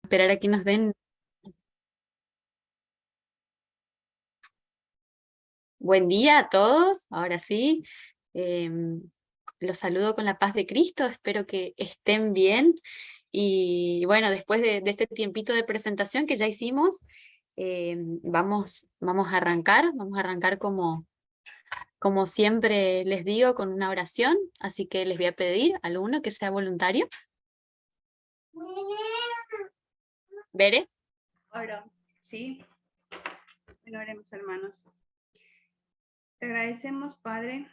esperar a que nos den. Buen día a todos, ahora sí. Los saludo con la paz de Cristo, espero que estén bien. Y bueno, después de este tiempito de presentación que ya hicimos, vamos a arrancar como siempre les digo, con una oración, así que les voy a pedir a alguno que sea voluntario. ¿Bere? Ahora, sí. Bueno, oremos, hermanos. Te agradecemos, Padre,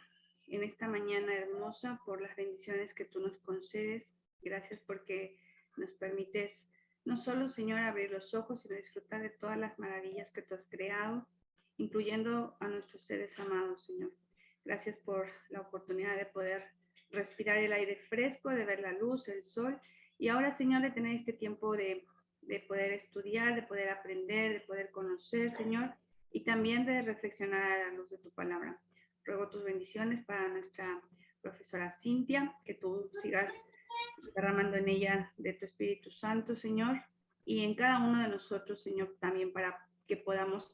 en esta mañana hermosa por las bendiciones que tú nos concedes. Gracias porque nos permites no solo, Señor, abrir los ojos, sino disfrutar de todas las maravillas que tú has creado, incluyendo a nuestros seres amados, Señor. Gracias por la oportunidad de poder respirar el aire fresco, de ver la luz, el sol, y ahora, Señor, de tener este tiempo de poder estudiar, de poder aprender, de poder conocer, Señor, y también de reflexionar a la luz de tu palabra. Ruego tus bendiciones para nuestra profesora Cintia, que tú sigas derramando en ella de tu Espíritu Santo, Señor, y en cada uno de nosotros, Señor, también para que podamos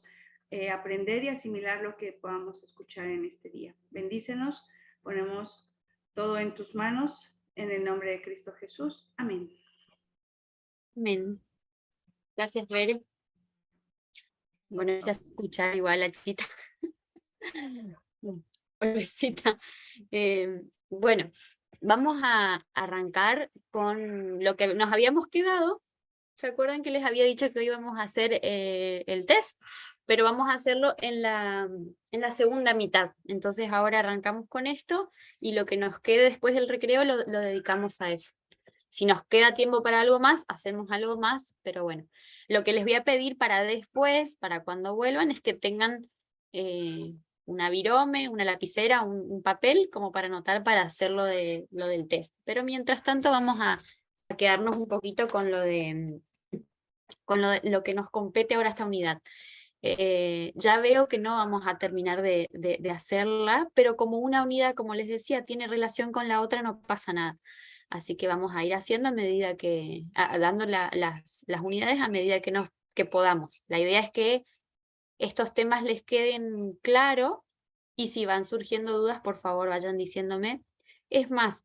aprender y asimilar lo que podamos escuchar en este día. Bendícenos, ponemos todo en tus manos, en el nombre de Cristo Jesús. Amén. Amén. Gracias, Bere. Bueno, se escucha igual la chiquita. Pobrecita. Bueno, vamos a arrancar con lo que nos habíamos quedado. ¿Se acuerdan que les había dicho que hoy íbamos a hacer el test? Pero vamos a hacerlo en la segunda mitad. Entonces ahora arrancamos con esto y lo que nos quede después del recreo lo dedicamos a eso. Si nos queda tiempo para algo más, hacemos algo más, pero bueno. Lo que les voy a pedir para después, para cuando vuelvan, es que tengan una virome, una lapicera, un papel, como para anotar para hacer lo del test. Pero mientras tanto vamos a quedarnos un poquito con lo que nos compete ahora esta unidad. Ya veo que no vamos a terminar de hacerla, pero como una unidad, como les decía, tiene relación con la otra, no pasa nada. Así que vamos a ir haciendo a medida que, dando las unidades a medida que podamos. La idea es que estos temas les queden claros y si van surgiendo dudas, por favor, vayan diciéndome. Es más,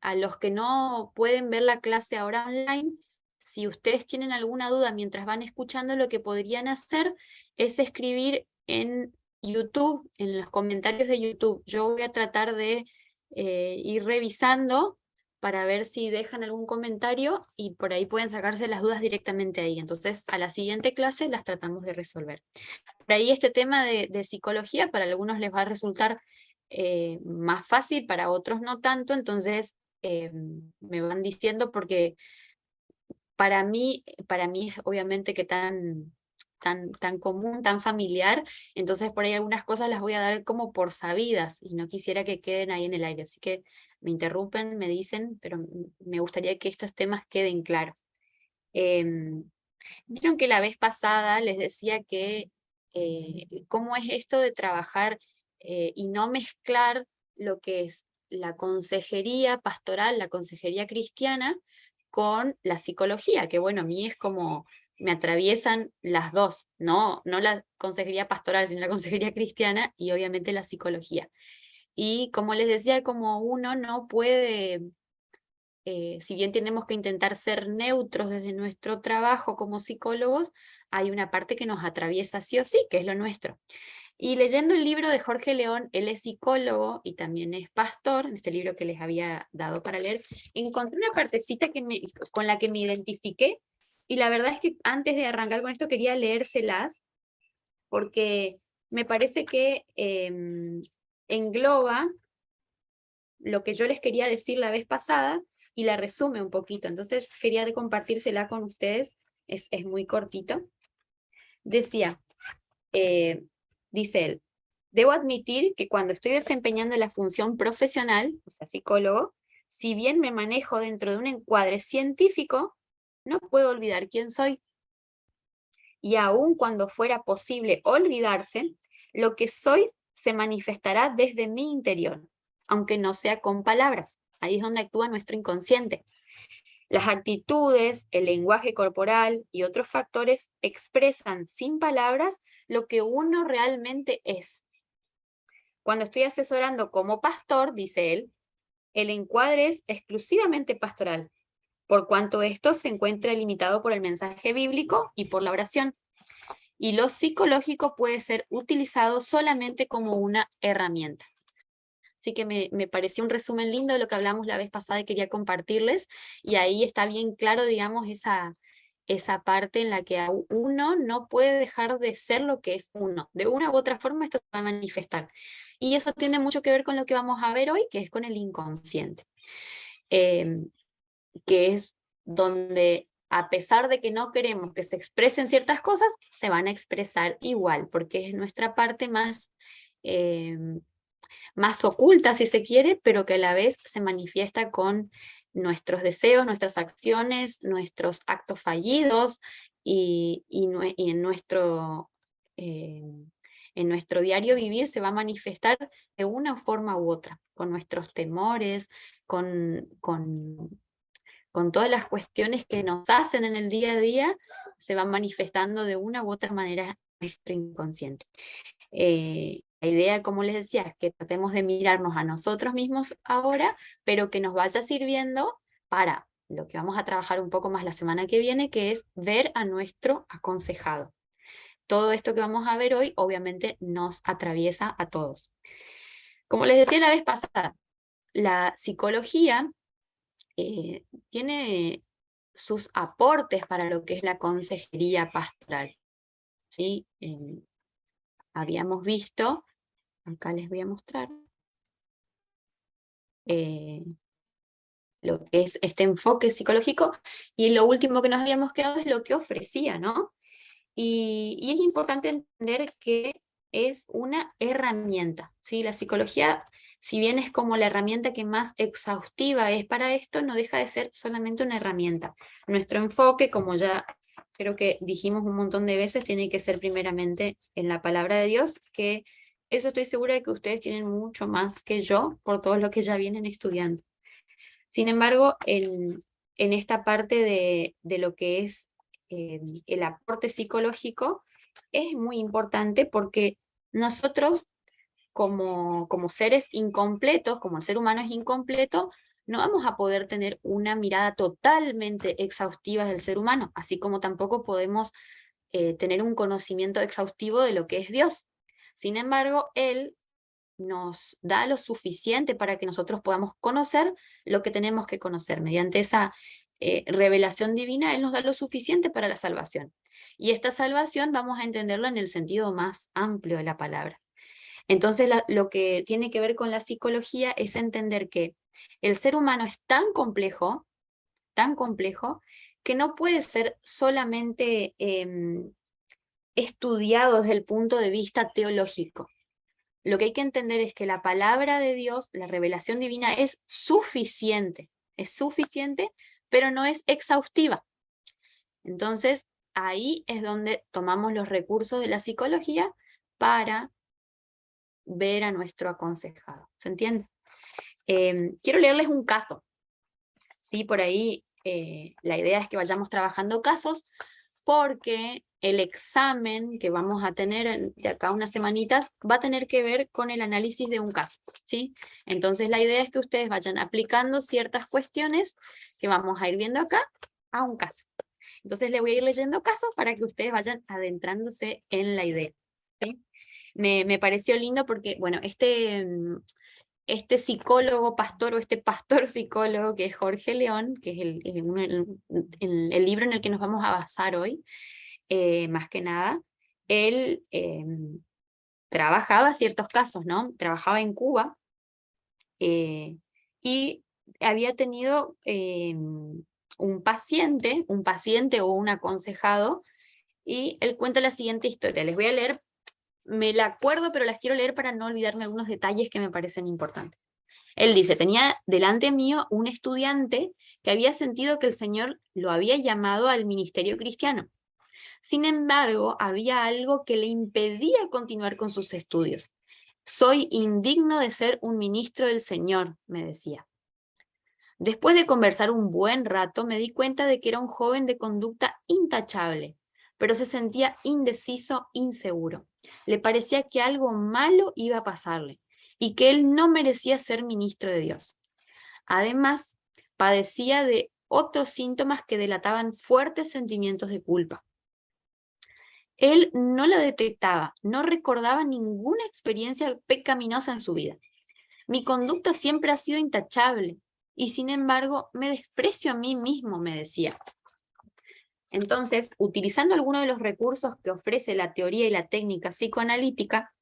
a los que no pueden ver la clase ahora online, si ustedes tienen alguna duda mientras van escuchando, lo que podrían hacer es escribir en YouTube, en los comentarios de YouTube. Yo voy a tratar de ir revisando para ver si dejan algún comentario y por ahí pueden sacarse las dudas directamente ahí. Entonces, a la siguiente clase las tratamos de resolver. Por ahí este tema de psicología para algunos les va a resultar más fácil, para otros no tanto, entonces me van diciendo porque para mí es obviamente que tan común, tan familiar, entonces por ahí algunas cosas las voy a dar como por sabidas y no quisiera que queden ahí en el aire, así que me interrumpen, me dicen, pero me gustaría que estos temas queden claros. Vieron que la vez pasada les decía que cómo es esto de trabajar y no mezclar lo que es la consejería pastoral, la consejería cristiana, con la psicología, que bueno, a mí es como me atraviesan las dos, no la consejería pastoral, sino la consejería cristiana y obviamente la psicología. Y como les decía, como uno no puede si bien tenemos que intentar ser neutros desde nuestro trabajo como psicólogos, hay una parte que nos atraviesa sí o sí, que es lo nuestro. Y leyendo el libro de Jorge León, él es psicólogo y también es pastor, en este libro que les había dado para leer, encontré una partecita con la que me identifiqué, y la verdad es que antes de arrancar con esto quería leérselas, porque me parece que engloba lo que yo les quería decir la vez pasada y la resume un poquito. Entonces quería compartírsela con ustedes, es muy cortito. Decía, dice él, debo admitir que cuando estoy desempeñando la función profesional, o sea, psicólogo, si bien me manejo dentro de un encuadre científico, no puedo olvidar quién soy. Y aun cuando fuera posible olvidarse, lo que soy se manifestará desde mi interior, aunque no sea con palabras. Ahí es donde actúa nuestro inconsciente. Las actitudes, el lenguaje corporal y otros factores expresan sin palabras lo que uno realmente es. Cuando estoy asesorando como pastor, dice él, el encuadre es exclusivamente pastoral, por cuanto esto se encuentra limitado por el mensaje bíblico y por la oración. Y lo psicológico puede ser utilizado solamente como una herramienta. Así que me pareció un resumen lindo de lo que hablamos la vez pasada y quería compartirles. Y ahí está bien claro, digamos, esa parte en la que uno no puede dejar de ser lo que es uno. De una u otra forma esto se va a manifestar. Y eso tiene mucho que ver con lo que vamos a ver hoy, que es con el inconsciente. Que es donde, a pesar de que no queremos que se expresen ciertas cosas, se van a expresar igual, porque es nuestra parte más oculta, si se quiere, pero que a la vez se manifiesta con nuestros deseos, nuestras acciones, nuestros actos fallidos y en nuestro diario vivir se va a manifestar de una forma u otra, con nuestros temores, con todas las cuestiones que nos hacen en el día a día, se van manifestando de una u otra manera nuestro inconsciente. La idea, como les decía, es que tratemos de mirarnos a nosotros mismos ahora, pero que nos vaya sirviendo para lo que vamos a trabajar un poco más la semana que viene, que es ver a nuestro aconsejado. Todo esto que vamos a ver hoy, obviamente, nos atraviesa a todos. Como les decía la vez pasada, la psicología tiene sus aportes para lo que es la consejería pastoral. ¿Sí? Habíamos visto, acá les voy a mostrar, lo que es este enfoque psicológico, y lo último que nos habíamos quedado es lo que ofrecía, ¿no? Y es importante entender que es una herramienta, ¿sí? La psicología, si bien es como la herramienta que más exhaustiva es para esto, no deja de ser solamente una herramienta. Nuestro enfoque, como ya creo que dijimos un montón de veces, tiene que ser primeramente en la palabra de Dios, que eso estoy segura de que ustedes tienen mucho más que yo por todo lo que ya vienen estudiando. Sin embargo, en esta parte de lo que es el aporte psicológico, es muy importante porque nosotros como seres incompletos, como el ser humano es incompleto, no vamos a poder tener una mirada totalmente exhaustiva del ser humano, así como tampoco podemos tener un conocimiento exhaustivo de lo que es Dios. Sin embargo, Él nos da lo suficiente para que nosotros podamos conocer lo que tenemos que conocer. Mediante esa revelación divina, Él nos da lo suficiente para la salvación. Y esta salvación vamos a entenderla en el sentido más amplio de la palabra. Entonces, lo que tiene que ver con la psicología es entender que el ser humano es tan complejo, que no puede ser solamente estudiado desde el punto de vista teológico. Lo que hay que entender es que la palabra de Dios, la revelación divina, es suficiente, pero no es exhaustiva. Entonces, ahí es donde tomamos los recursos de la psicología para ver a nuestro aconsejado. ¿Se entiende? Quiero leerles un caso. ¿Sí? Por ahí la idea es que vayamos trabajando casos, porque el examen que vamos a tener de acá unas semanitas va a tener que ver con el análisis de un caso, ¿sí? Entonces la idea es que ustedes vayan aplicando ciertas cuestiones que vamos a ir viendo acá a un caso. Entonces le voy a ir leyendo casos para que ustedes vayan adentrándose en la idea, ¿sí? Me pareció lindo porque, bueno, este psicólogo pastor o este pastor psicólogo que es Jorge León, que es el libro en el que nos vamos a basar hoy, más que nada, él trabajaba ciertos casos, ¿no? Trabajaba en Cuba y había tenido un paciente o un aconsejado, y él cuenta la siguiente historia. Les voy a leer, me la acuerdo, pero las quiero leer para no olvidarme algunos detalles que me parecen importantes. Él dice: tenía delante mío un estudiante que había sentido que el Señor lo había llamado al ministerio cristiano. Sin embargo, había algo que le impedía continuar con sus estudios. Soy indigno de ser un ministro del Señor, me decía. Después de conversar un buen rato, me di cuenta de que era un joven de conducta intachable, pero se sentía indeciso, inseguro. Le parecía que algo malo iba a pasarle y que él no merecía ser ministro de Dios. Además, padecía de otros síntomas que delataban fuertes sentimientos de culpa. Él no la detectaba, no recordaba ninguna experiencia pecaminosa en su vida. Mi conducta siempre ha sido intachable y sin embargo me desprecio a mí mismo, me decía. Entonces, utilizando algunos de los recursos que ofrece la teoría y la técnica psicoanalítica,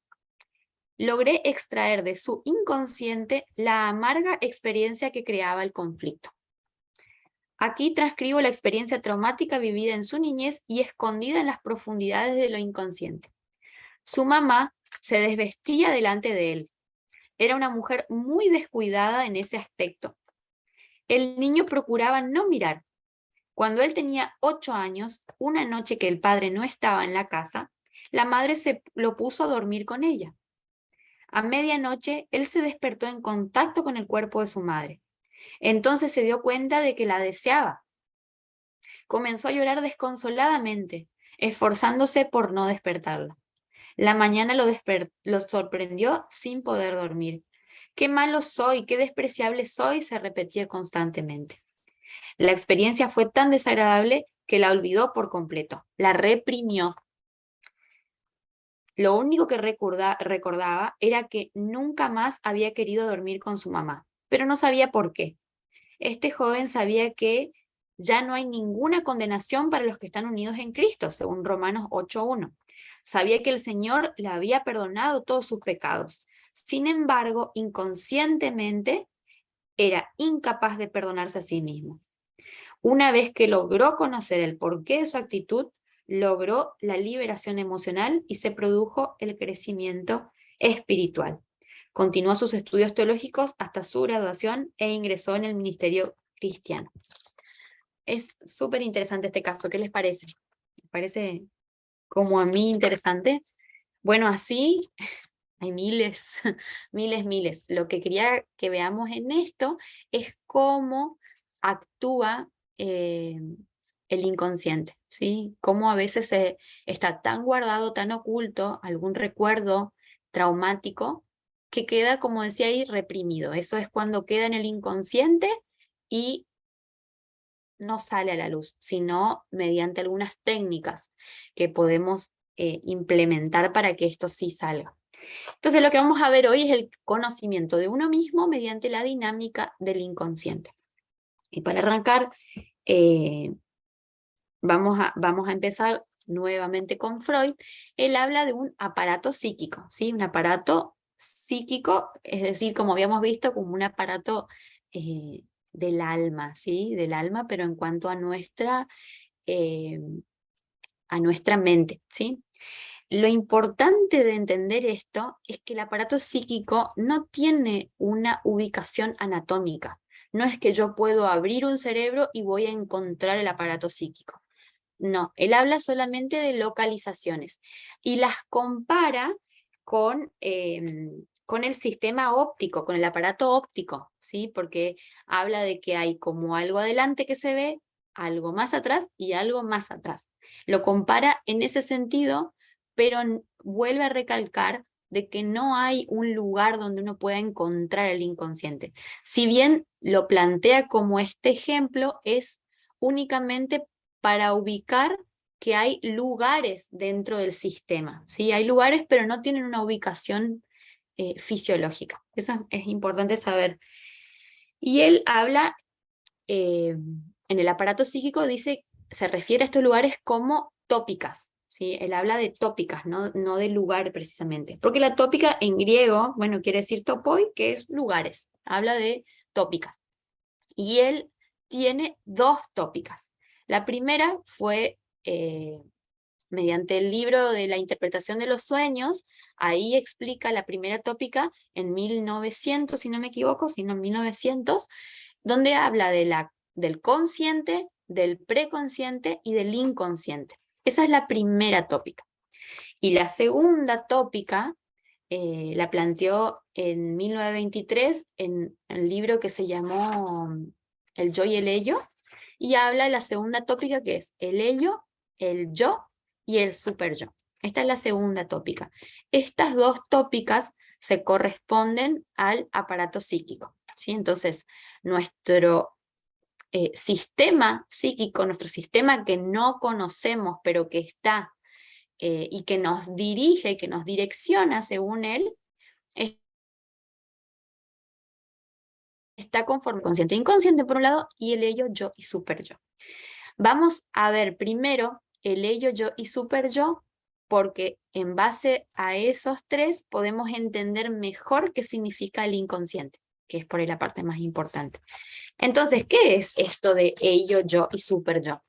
logré extraer de su inconsciente la amarga experiencia que creaba el conflicto. Aquí transcribo la experiencia traumática vivida en su niñez y escondida en las profundidades de lo inconsciente. Su mamá se desvestía delante de él. Era una mujer muy descuidada en ese aspecto. El niño procuraba no mirar. Cuando él tenía 8 años, una noche que el padre no estaba en la casa, la madre se lo puso a dormir con ella. A medianoche, él se despertó en contacto con el cuerpo de su madre. Entonces se dio cuenta de que la deseaba. Comenzó a llorar desconsoladamente, esforzándose por no despertarla. La mañana lo sorprendió sin poder dormir. Qué malo soy, qué despreciable soy, se repetía constantemente. La experiencia fue tan desagradable que la olvidó por completo, la reprimió. Lo único que recordaba era que nunca más había querido dormir con su mamá, pero no sabía por qué. Este joven sabía que ya no hay ninguna condenación para los que están unidos en Cristo, según Romanos 8:1. Sabía que el Señor le había perdonado todos sus pecados. Sin embargo, inconscientemente era incapaz de perdonarse a sí mismo. Una vez que logró conocer el porqué de su actitud, logró la liberación emocional y se produjo el crecimiento espiritual. Continuó sus estudios teológicos hasta su graduación e ingresó en el ministerio cristiano. Es súper interesante este caso, ¿qué les parece? ¿Les parece como a mí interesante? Bueno, así hay miles, miles. Lo que quería que veamos en esto es cómo actúa el inconsciente, ¿sí? Cómo a veces está tan guardado, tan oculto, algún recuerdo traumático que queda, como decía ahí, reprimido. Eso es cuando queda en el inconsciente y no sale a la luz, sino mediante algunas técnicas que podemos implementar para que esto sí salga. Entonces lo que vamos a ver hoy es el conocimiento de uno mismo mediante la dinámica del inconsciente. Y para arrancar, vamos a empezar nuevamente con Freud. Él habla de un aparato psíquico, ¿sí? Un aparato psíquico, es decir, como habíamos visto, como un aparato del alma, ¿sí? Del alma, pero en cuanto eh, a nuestra mente, ¿sí? Lo importante de entender esto es que el aparato psíquico no tiene una ubicación anatómica. No es que yo puedo abrir un cerebro y voy a encontrar el aparato psíquico. No, él habla solamente de localizaciones y las compara con el sistema óptico, con el aparato óptico, ¿sí? Porque habla de que hay como algo adelante que se ve, algo más atrás y algo más atrás. Lo compara en ese sentido, pero vuelve a recalcar de que no hay un lugar donde uno pueda encontrar el inconsciente. Si bien lo plantea como este ejemplo, es únicamente para ubicar que hay lugares dentro del sistema, ¿sí? Hay lugares, pero no tienen una ubicación fisiológica. Eso es importante saber. Y él habla, en el aparato psíquico, se refiere a estos lugares como tópicas, ¿sí? Él habla de tópicas, no de lugar precisamente. Porque la tópica en griego, bueno, quiere decir topoi, que es lugares. Habla de tópicas. Y él tiene 2 tópicas. La primera fue mediante el libro de la interpretación de los sueños, ahí explica la primera tópica en 1900, si no me equivoco, sino en 1900, donde habla del consciente, del preconsciente y del inconsciente. Esa es la primera tópica. Y la segunda tópica la planteó en 1923 en el libro que se llamó el yo y el ello, y habla de la segunda tópica que es el ello, el yo y el super yo. Esta es la segunda tópica. Estas dos tópicas se corresponden al aparato psíquico, ¿sí? Entonces, nuestro sistema psíquico, nuestro sistema que no conocemos, pero que está y que nos dirige, que nos direcciona según él, está conforme consciente e inconsciente por un lado, y el ello, yo y super yo. Vamos a ver primero el ello, yo y super yo, porque en base a esos tres podemos entender mejor qué significa el inconsciente, que es por ahí la parte más importante. Entonces, ¿qué es esto de ello, yo y super yo?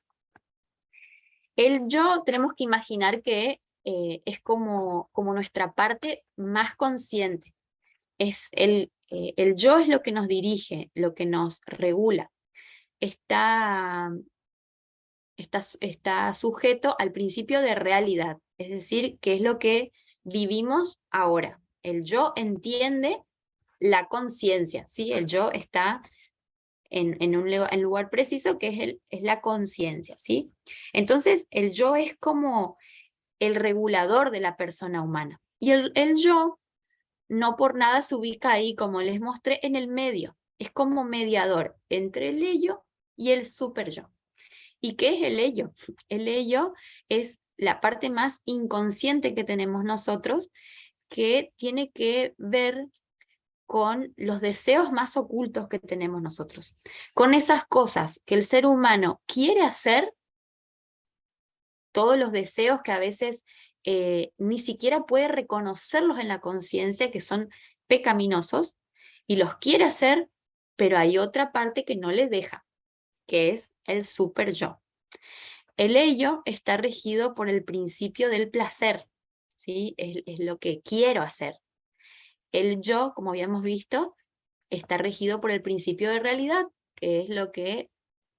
El yo tenemos que imaginar que es como nuestra parte más consciente. Es el yo es lo que nos dirige, lo que nos regula. Está sujeto al principio de realidad, es decir, que es lo que vivimos ahora. El yo entiende la conciencia, ¿sí? El yo está en un lugar preciso que es la conciencia, ¿sí? Entonces, el yo es como el regulador de la persona humana. Y el yo no por nada se ubica ahí, como les mostré, en el medio. Es como mediador entre el ello y el super yo. ¿Y qué es el ello? El ello es la parte más inconsciente que tenemos nosotros, que tiene que ver con los deseos más ocultos que tenemos nosotros, con esas cosas que el ser humano quiere hacer, todos los deseos que a veces ni siquiera puede reconocerlos en la conciencia, que son pecaminosos, y los quiere hacer, pero hay otra parte que no le deja, que es el super yo. El ello está regido por el principio del placer, ¿sí? Es lo que quiero hacer. El yo, como habíamos visto, está regido por el principio de realidad, que es lo que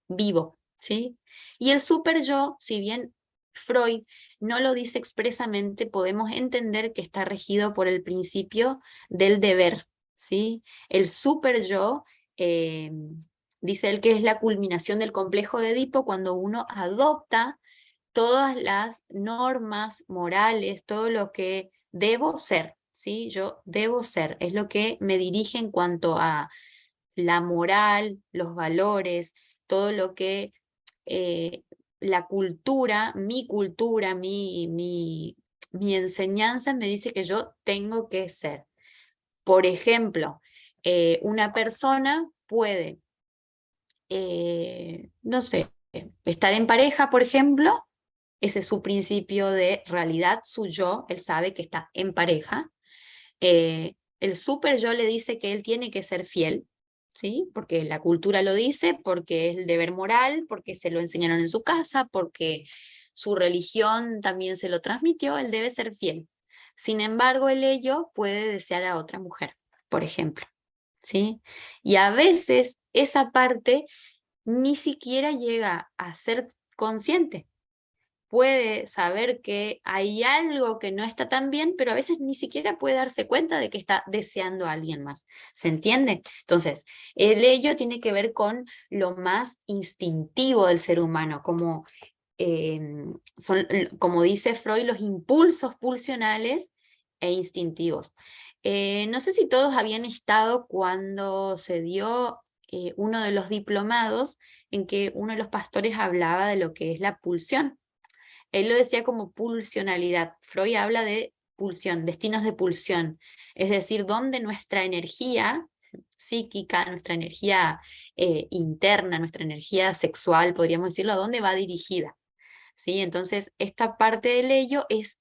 vivo, ¿sí? Y el super yo, si bien Freud no lo dice expresamente, podemos entender que está regido por el principio del deber, ¿sí? El super yo, dice él que es la culminación del complejo de Edipo cuando uno adopta todas las normas morales, todo lo que debo ser, ¿sí? Yo debo ser, es lo que me dirige en cuanto a la moral, los valores, todo lo que la cultura, mi enseñanza me dice que yo tengo que ser. Por ejemplo, una persona puede, no sé, estar en pareja, por ejemplo, ese es su principio de realidad, su yo, él sabe que está en pareja. El super yo le dice que él tiene que ser fiel, ¿sí? Porque la cultura lo dice, porque es el deber moral, porque se lo enseñaron en su casa, porque su religión también se lo transmitió, él debe ser fiel. Sin embargo, el ello puede desear a otra mujer, por ejemplo, ¿sí? Y a veces esa parte ni siquiera llega a ser consciente. Puede saber que hay algo que no está tan bien, pero a veces ni siquiera puede darse cuenta de que está deseando a alguien más. ¿Se entiende? Entonces, el ello tiene que ver con lo más instintivo del ser humano, como dice Freud, los impulsos pulsionales e instintivos. No sé si todos habían estado cuando se dio uno de los diplomados en que uno de los pastores hablaba de lo que es la pulsión. Él lo decía como pulsionalidad. Freud habla de pulsión, destinos de pulsión, es decir, donde nuestra energía psíquica, nuestra energía interna, nuestra energía sexual, podríamos decirlo, a dónde va dirigida. ¿Sí? Entonces, esta parte del ello es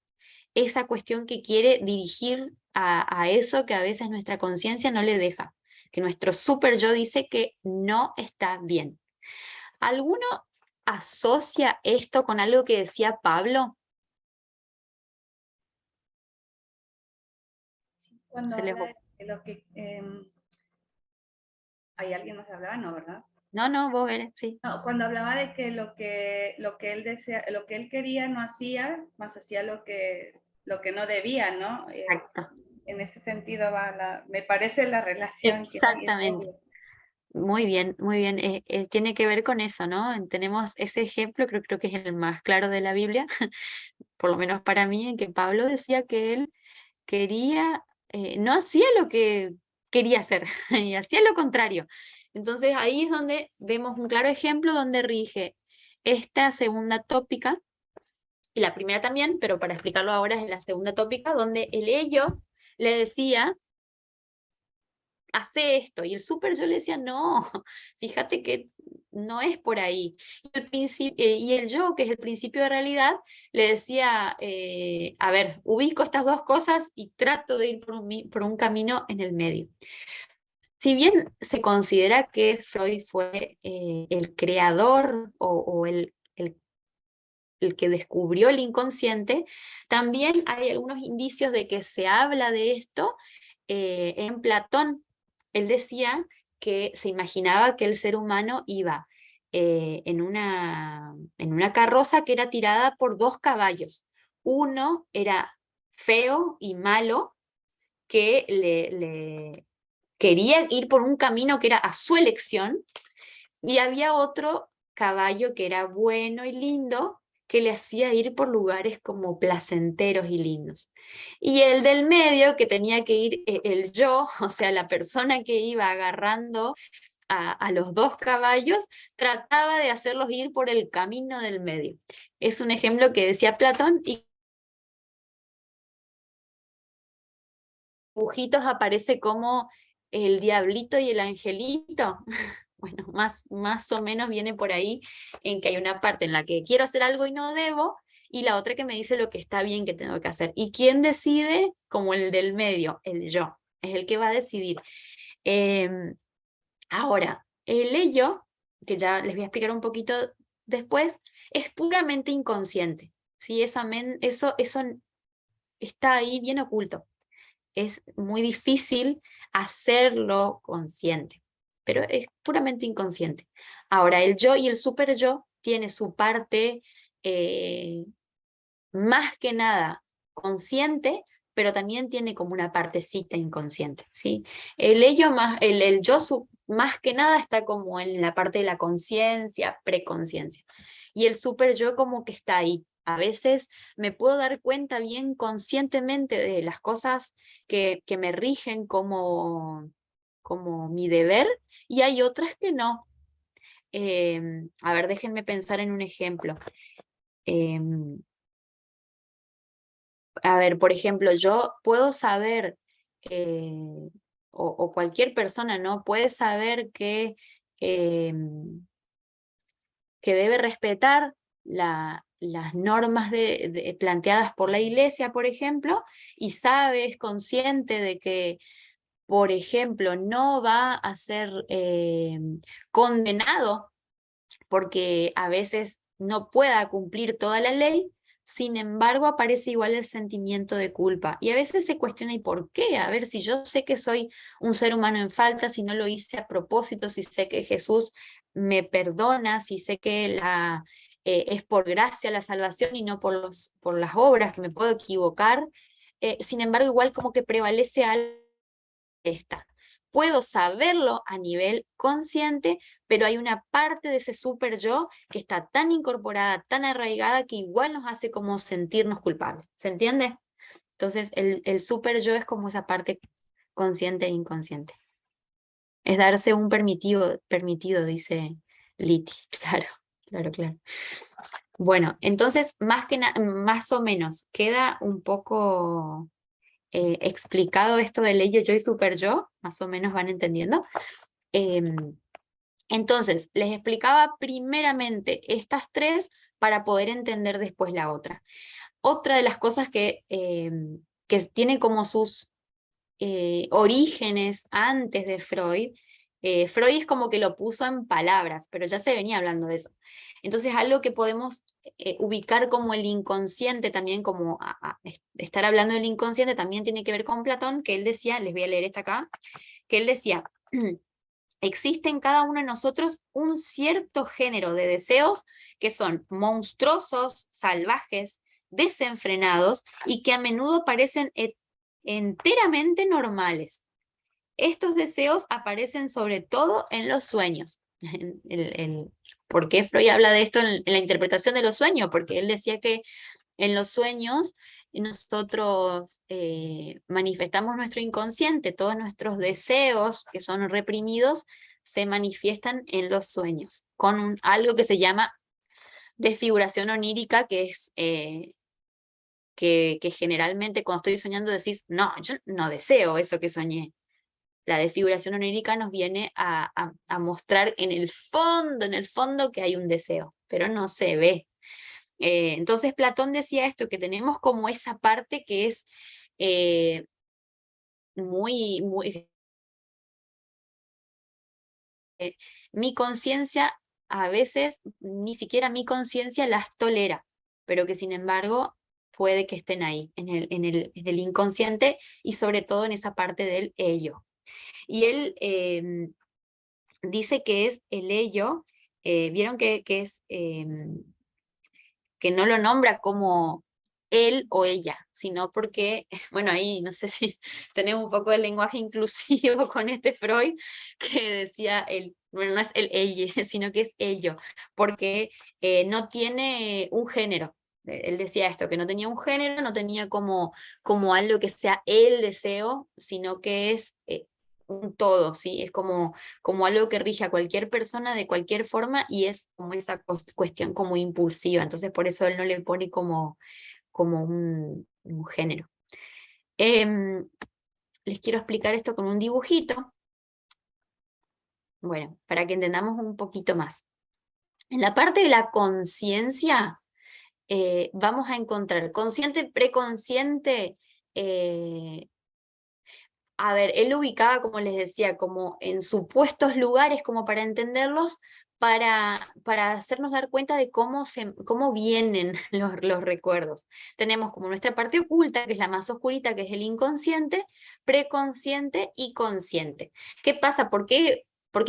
esa cuestión que quiere dirigir a eso que a veces nuestra conciencia no le deja, que nuestro super yo dice que no está bien. ¿Alguno asocia esto con algo que decía Pablo? Cuando Se les... habla de lo que hay alguien más hablaba, no, ¿verdad? No, no, vos eres, sí. No, cuando hablaba de que lo que él desea, lo que él quería no hacía, más hacía lo que no debía, ¿no? Exacto. En ese sentido va me parece la relación que hay, es Exactamente. obvio. Muy bien, muy bien. Tiene que ver con eso, ¿no? Tenemos ese ejemplo, creo que es el más claro de la Biblia, por lo menos para mí, en que Pablo decía que él quería, no hacía lo que quería hacer, y hacía lo contrario. Entonces ahí es donde vemos un claro ejemplo donde rige esta segunda tópica, y la primera también, pero para explicarlo ahora es la segunda tópica, donde el ello le decía, hace esto, y el súper yo le decía, no, fíjate que no es por ahí. Y el yo, que es el principio de realidad, le decía, a ver, ubico estas dos cosas y trato de ir por un camino en el medio. Si bien se considera que Freud fue el creador o el que descubrió el inconsciente, también hay algunos indicios de que se habla de esto en Platón. Él decía que se imaginaba que el ser humano iba en una carroza que era tirada por dos caballos. Uno era feo y malo, que le quería ir por un camino que era a su elección, y había otro caballo que era bueno y lindo, que le hacía ir por lugares como placenteros y lindos. Y el del medio, que tenía que ir el yo, o sea, la persona que iba agarrando a los dos caballos, trataba de hacerlos ir por el camino del medio. Es un ejemplo que decía Platón, y dibujitos aparece como el diablito y el angelito. Bueno, más o menos viene por ahí, en que hay una parte en la que quiero hacer algo y no debo, y la otra que me dice lo que está bien que tengo que hacer. ¿Y quién decide? Como el del medio, el yo, es el que va a decidir. Em, Ahora, el ello, que ya les voy a explicar un poquito después, es puramente inconsciente, ¿sí? Eso está ahí bien oculto. Es muy difícil hacerlo consciente, pero es puramente inconsciente. Ahora, el yo y el super yo tiene su parte eh, más que nada consciente, pero también tiene como una partecita inconsciente, ¿sí? El yo más que nada está como en la parte de la conciencia, preconciencia, y el super yo como que está ahí. A veces me puedo dar cuenta bien conscientemente de las cosas que me rigen como mi deber, y hay otras que no. A ver, déjenme pensar en un ejemplo. Em, A ver, por ejemplo, yo puedo saber, o cualquier persona, ¿no? Puede saber que debe respetar las normas planteadas por la iglesia, por ejemplo, y sabe, es consciente de que, por ejemplo, no va a ser condenado porque a veces no pueda cumplir toda la ley. Sin embargo, aparece igual el sentimiento de culpa. Y a veces se cuestiona, ¿y por qué? A ver, si yo sé que soy un ser humano en falta, si no lo hice a propósito, si sé que Jesús me perdona, si sé que es por gracia la salvación y no por las obras, que me puedo equivocar. Sin embargo, igual como que prevalece algo esta. Puedo saberlo a nivel consciente, pero hay una parte de ese super yo que está tan incorporada, tan arraigada, que igual nos hace como sentirnos culpables. ¿Se entiende? Entonces, el super yo es como esa parte consciente e inconsciente. Es darse un permitido, dice Liti. Claro, claro, claro. Bueno, entonces, más o menos, queda un poco explicado esto del ello, yo y super yo, más o menos van entendiendo. Entonces, les explicaba primeramente estas tres para poder entender después la otra. Otra de las cosas que tiene como sus orígenes antes de Freud, Freud es como que lo puso en palabras, pero ya se venía hablando de eso. Entonces, algo que podemos ubicar como el inconsciente también, como estar hablando del inconsciente, también tiene que ver con Platón, que él decía, les voy a leer esta acá, que él decía, existe en cada uno de nosotros un cierto género de deseos que son monstruosos, salvajes, desenfrenados y que a menudo parecen enteramente normales. estos deseos aparecen sobre todo en los sueños. ¿Por qué Freud habla de esto en la interpretación de los sueños? Porque él decía que en los sueños nosotros manifestamos nuestro inconsciente, todos nuestros deseos que son reprimidos se manifiestan en los sueños, con algo que se llama desfiguración onírica, que es que generalmente cuando estoy soñando decís, no, yo no deseo eso que soñé. La desfiguración onírica nos viene a mostrar en el fondo que hay un deseo, pero no se ve. Entonces Platón decía esto, que tenemos como esa parte que es muy, mi conciencia, a veces ni siquiera mi conciencia las tolera, pero que sin embargo puede que estén ahí, en el inconsciente y sobre todo en esa parte del ello. Y él dice que es el ello, vieron que es, que no lo nombra como él o ella, sino porque, bueno, ahí no sé si tenemos un poco de lenguaje inclusivo con este Freud, que decía el, bueno, no es el ella, sino que es ello, porque no tiene un género. Él decía esto, que no tenía un género, no tenía como algo que sea el deseo, sino que es un todo, ¿sí? Es como algo que rige a cualquier persona de cualquier forma y es como esa cuestión como impulsiva. Entonces por eso él no le pone como un género. Les quiero explicar esto con un dibujito. Bueno, para que entendamos un poquito más. En la parte de la conciencia, vamos a encontrar consciente, preconsciente. A ver, él lo ubicaba, como les decía, como en supuestos lugares, como para entenderlos, para hacernos dar cuenta de cómo vienen los recuerdos. Tenemos como nuestra parte oculta, que es la más oscurita, que es el inconsciente, preconsciente y consciente. ¿Qué pasa? ¿Por qué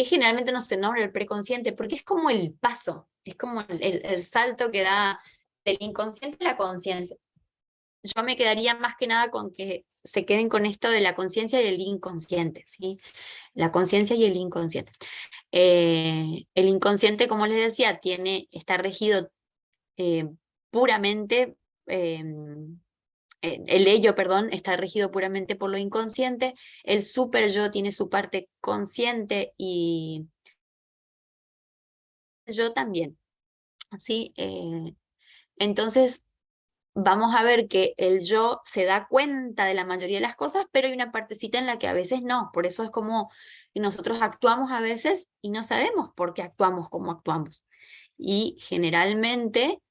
generalmente no se nombra el preconsciente? Porque es como el paso, es como el salto que da del inconsciente a la conciencia. Yo me quedaría más que nada con que se queden con esto de la conciencia y el inconsciente, ¿sí? La conciencia y el inconsciente. El inconsciente, como les decía, está regido eh, puramente, el ello, perdón, está regido puramente por lo inconsciente, el super yo tiene su parte consciente y yo también, ¿sí? Entonces, vamos a ver que el yo se da cuenta de la mayoría de las cosas, pero hay una partecita en la que a veces no. Por eso es como nosotros actuamos a veces y no sabemos por qué actuamos como actuamos. Y generalmente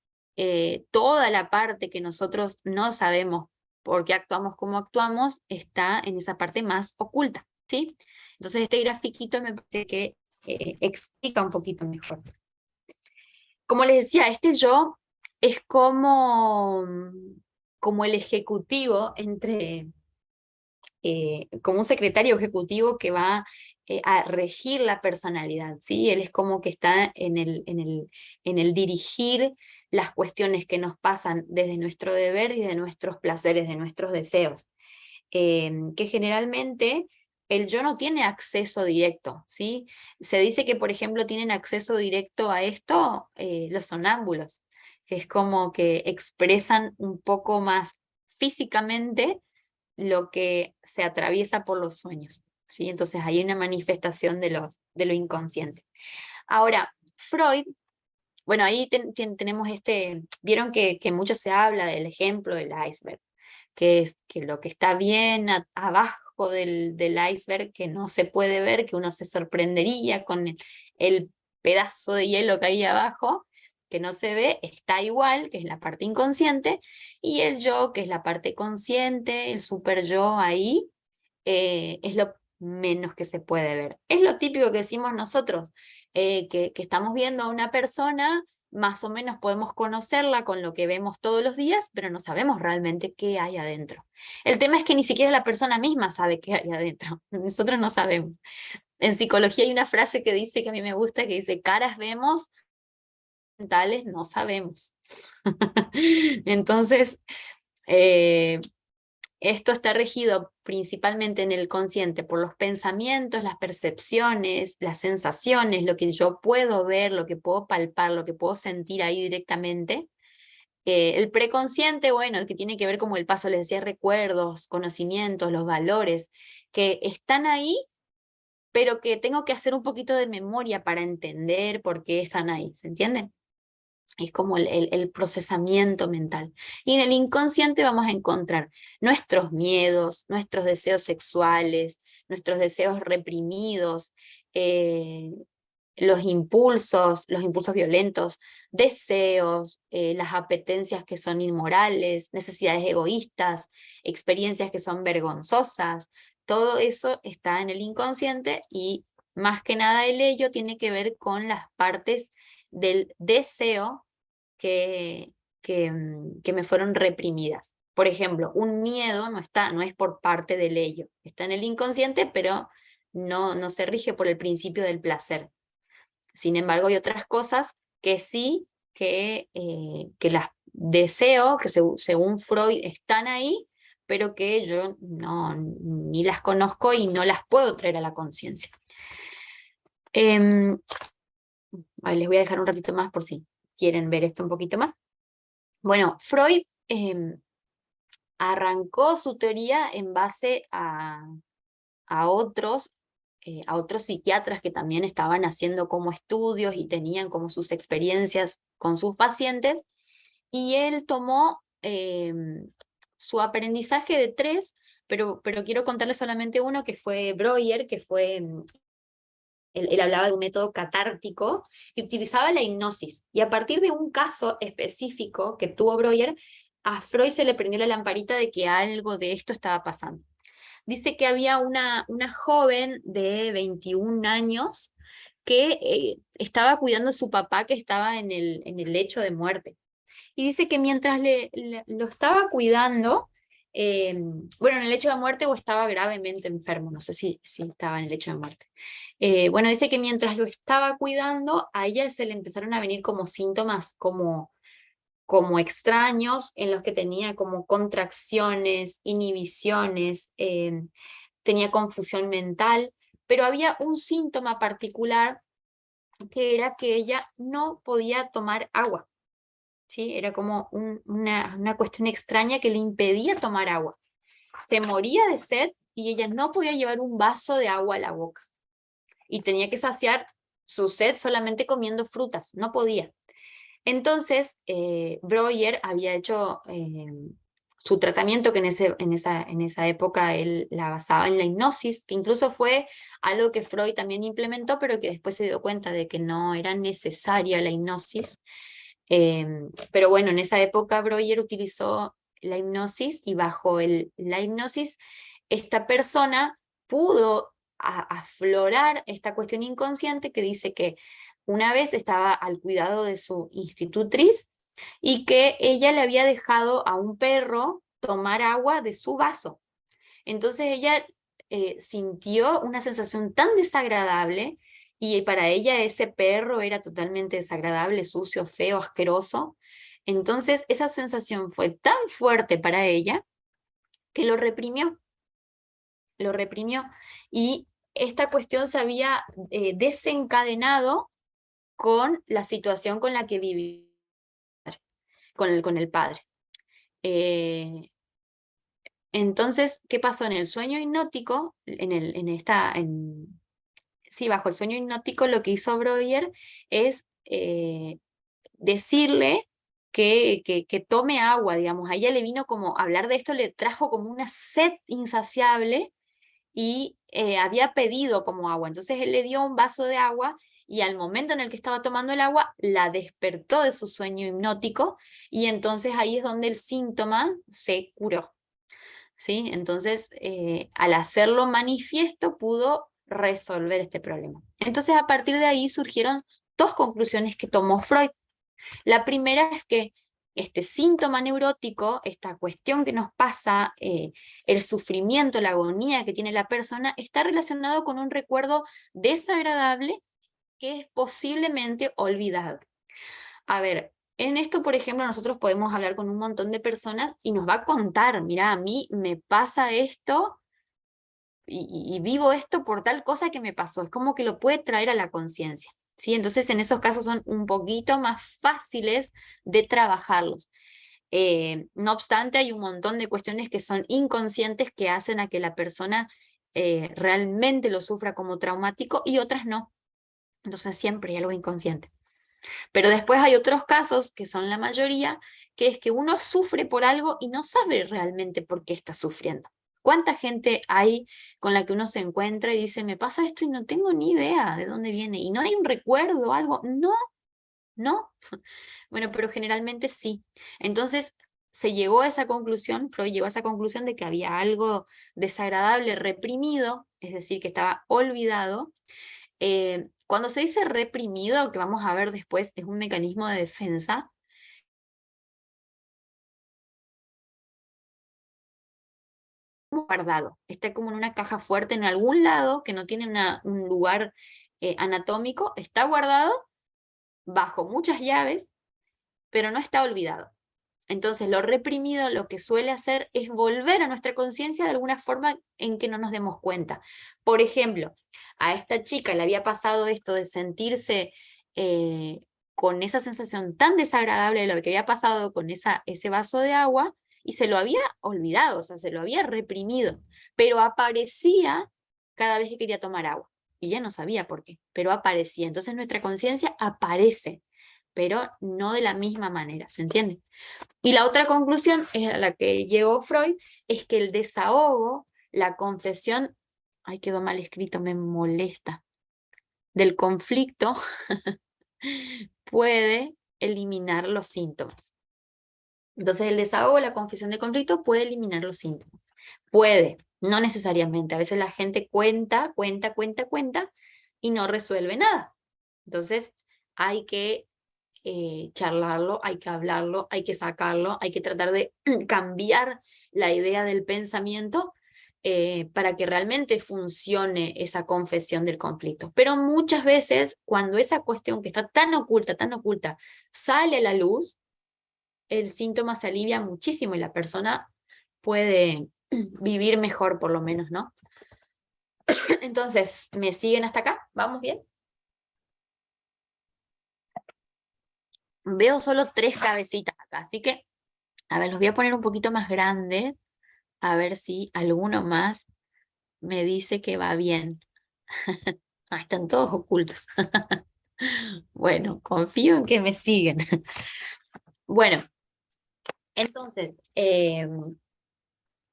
toda la parte que nosotros no sabemos por qué actuamos como actuamos está en esa parte más oculta, ¿sí? Entonces este grafiquito me parece que explica un poquito mejor. Como les decía, este yo es como el ejecutivo como un secretario ejecutivo que va a regir la personalidad, ¿sí? Él es como que está en el dirigir las cuestiones que nos pasan desde nuestro deber y de nuestros placeres, de nuestros deseos, que generalmente el yo no tiene acceso directo, ¿sí? Se dice que, por ejemplo, tienen acceso directo a esto los sonámbulos, que es como que expresan un poco más físicamente lo que se atraviesa por los sueños, ¿sí? Entonces hay una manifestación de lo inconsciente. Ahora, Freud, bueno, ahí tenemos vieron que mucho se habla del ejemplo del iceberg, que es que lo que está bien abajo del iceberg, que no se puede ver, que uno se sorprendería con el pedazo de hielo que hay abajo, que no se ve, está igual, que es la parte inconsciente, y el yo, que es la parte consciente, el super yo ahí, es lo menos que se puede ver. Es lo típico que decimos nosotros, que estamos viendo a una persona, más o menos podemos conocerla con lo que vemos todos los días, pero no sabemos realmente qué hay adentro. El tema es que ni siquiera la persona misma sabe qué hay adentro. Nosotros no sabemos. En psicología hay una frase que dice, que a mí me gusta, que dice, caras vemos, mentales no sabemos. Entonces, esto está regido principalmente en el consciente por los pensamientos, las percepciones, las sensaciones, lo que yo puedo ver, lo que puedo palpar, lo que puedo sentir ahí directamente. El preconsciente, bueno, el que tiene que ver como el paso, les decía, recuerdos, conocimientos, los valores, que están ahí, pero que tengo que hacer un poquito de memoria para entender por qué están ahí, ¿se entiende? Es como el procesamiento mental. Y en el inconsciente vamos a encontrar nuestros miedos, nuestros deseos sexuales, nuestros deseos reprimidos, los impulsos violentos, deseos, las apetencias que son inmorales, necesidades egoístas, experiencias que son vergonzosas. Todo eso está en el inconsciente y más que nada el ello tiene que ver con las partes del deseo que me fueron reprimidas. Por ejemplo, un miedo no es por parte del ello, está en el inconsciente, pero no se rige por el principio del placer. Sin embargo, hay otras cosas que sí, que las deseo, que según Freud están ahí, pero que yo ni las conozco y no las puedo traer a la conciencia. Les voy a dejar un ratito más por si quieren ver esto un poquito más. Bueno, Freud arrancó su teoría en base a otros psiquiatras que también estaban haciendo como estudios y tenían como sus experiencias con sus pacientes, y él tomó su aprendizaje de tres, pero quiero contarles solamente uno, que fue Breuer, que fue, él hablaba de un método catártico y utilizaba la hipnosis, y a partir de un caso específico que tuvo Breuer, a Freud se le prendió la lamparita de que algo de esto estaba pasando. Dice que había una joven de 21 años que estaba cuidando a su papá, que estaba en el lecho de muerte. Y dice que mientras lo estaba cuidando, bueno, en el lecho de muerte o estaba gravemente enfermo, no sé si estaba en el lecho de muerte. Bueno, dice que mientras lo estaba cuidando, a ella se le empezaron a venir como síntomas como extraños, en los que tenía como contracciones, inhibiciones, tenía confusión mental, pero había un síntoma particular, que era que ella no podía tomar agua, ¿sí? Era como una cuestión extraña que le impedía tomar agua. Se moría de sed y ella no podía llevar un vaso de agua a la boca. Y tenía que saciar su sed solamente comiendo frutas, no podía. Entonces, Breuer había hecho su tratamiento, que en esa época él la basaba en la hipnosis, que incluso fue algo que Freud también implementó, pero que después se dio cuenta de que no era necesaria la hipnosis. Pero bueno, en esa época Breuer utilizó la hipnosis, y bajo la hipnosis esta persona pudo aflorar esta cuestión inconsciente, que dice que una vez estaba al cuidado de su institutriz y que ella le había dejado a un perro tomar agua de su vaso. Entonces ella sintió una sensación tan desagradable, y para ella ese perro era totalmente desagradable, sucio, feo, asqueroso. Entonces esa sensación fue tan fuerte para ella que lo reprimió, y esta cuestión se había desencadenado con la situación con la que vivía, con el padre. Entonces, ¿qué pasó en el sueño hipnótico? Sí, bajo el sueño hipnótico, lo que hizo Breuer es decirle que tome agua, digamos. A ella le vino como, hablar de esto le trajo como una sed insaciable, y había pedido como agua. Entonces él le dio un vaso de agua, y al momento en el que estaba tomando el agua, la despertó de su sueño hipnótico, y entonces ahí es donde el síntoma se curó, ¿sí? Entonces, al hacerlo manifiesto, pudo resolver este problema. Entonces, a partir de ahí surgieron dos conclusiones que tomó Freud. La primera es que este síntoma neurótico, esta cuestión que nos pasa, el sufrimiento, la agonía que tiene la persona, está relacionado con un recuerdo desagradable que es posiblemente olvidado. A ver, En esto, por ejemplo, nosotros podemos hablar con un montón de personas y nos va a contar, mira, a mí me pasa esto y vivo esto por tal cosa que me pasó. Es como que lo puede traer a la conciencia, ¿sí? Entonces, en esos casos son un poquito más fáciles de trabajarlos. No obstante, hay un montón de cuestiones que son inconscientes que hacen a que la persona realmente lo sufra como traumático y otras no. Entonces, siempre hay algo inconsciente. Pero después hay otros casos, que son la mayoría, que es que uno sufre por algo y no sabe realmente por qué está sufriendo. ¿Cuánta gente hay con la que uno se encuentra y dice, me pasa esto y no tengo ni idea de dónde viene? Y no hay un recuerdo, algo. No, no. Bueno, pero generalmente sí. Entonces, se llegó a esa conclusión, Freud llegó a esa conclusión de que había algo desagradable reprimido, es decir, que estaba olvidado. Cuando se dice reprimido, que vamos a ver después, es un mecanismo de defensa, guardado, está como en una caja fuerte en algún lado que no tiene un lugar anatómico, está guardado bajo muchas llaves, pero no está olvidado. Entonces, lo reprimido lo que suele hacer es volver a nuestra conciencia de alguna forma en que no nos demos cuenta. Por ejemplo, a esta chica le había pasado esto de sentirse con esa sensación tan desagradable de lo que había pasado con ese vaso de agua y se lo había olvidado, o sea, se lo había reprimido, pero aparecía cada vez que quería tomar agua. Y ya no sabía por qué, pero aparecía. Entonces nuestra conciencia aparece, pero no de la misma manera, ¿se entiende? Y la otra conclusión es a la que llegó Freud, es que el desahogo, la confesión, ay, quedó mal escrito, me molesta, del conflicto puede eliminar los síntomas. Entonces el desahogo, la confesión de conflicto puede eliminar los síntomas. Puede, no necesariamente. A veces la gente cuenta y no resuelve nada. Entonces hay que charlarlo, hay que hablarlo, hay que sacarlo, hay que tratar de cambiar la idea del pensamiento para que realmente funcione esa confesión del conflicto. Pero muchas veces, cuando esa cuestión que está tan oculta, sale a la luz, el síntoma se alivia muchísimo y la persona puede vivir mejor, por lo menos, ¿no? Entonces, ¿me siguen hasta acá? ¿Vamos bien? Veo solo 3 cabecitas acá, así que, a ver, los voy a poner un poquito más grandes, a ver si alguno más me dice que va bien. Ah, están todos ocultos. Bueno, confío en que me siguen. Bueno, entonces,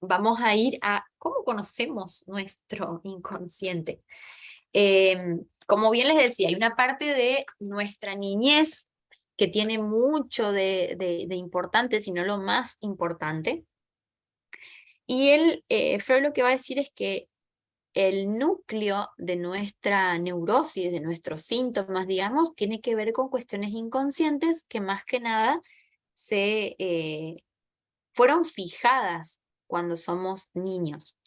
vamos a ir a cómo conocemos nuestro inconsciente. Como bien les decía, hay una parte de nuestra niñez que tiene mucho de importante, si no lo más importante. Y Freud lo que va a decir es que el núcleo de nuestra neurosis, de nuestros síntomas, digamos, tiene que ver con cuestiones inconscientes que más que nada fueron fijadas cuando somos niños.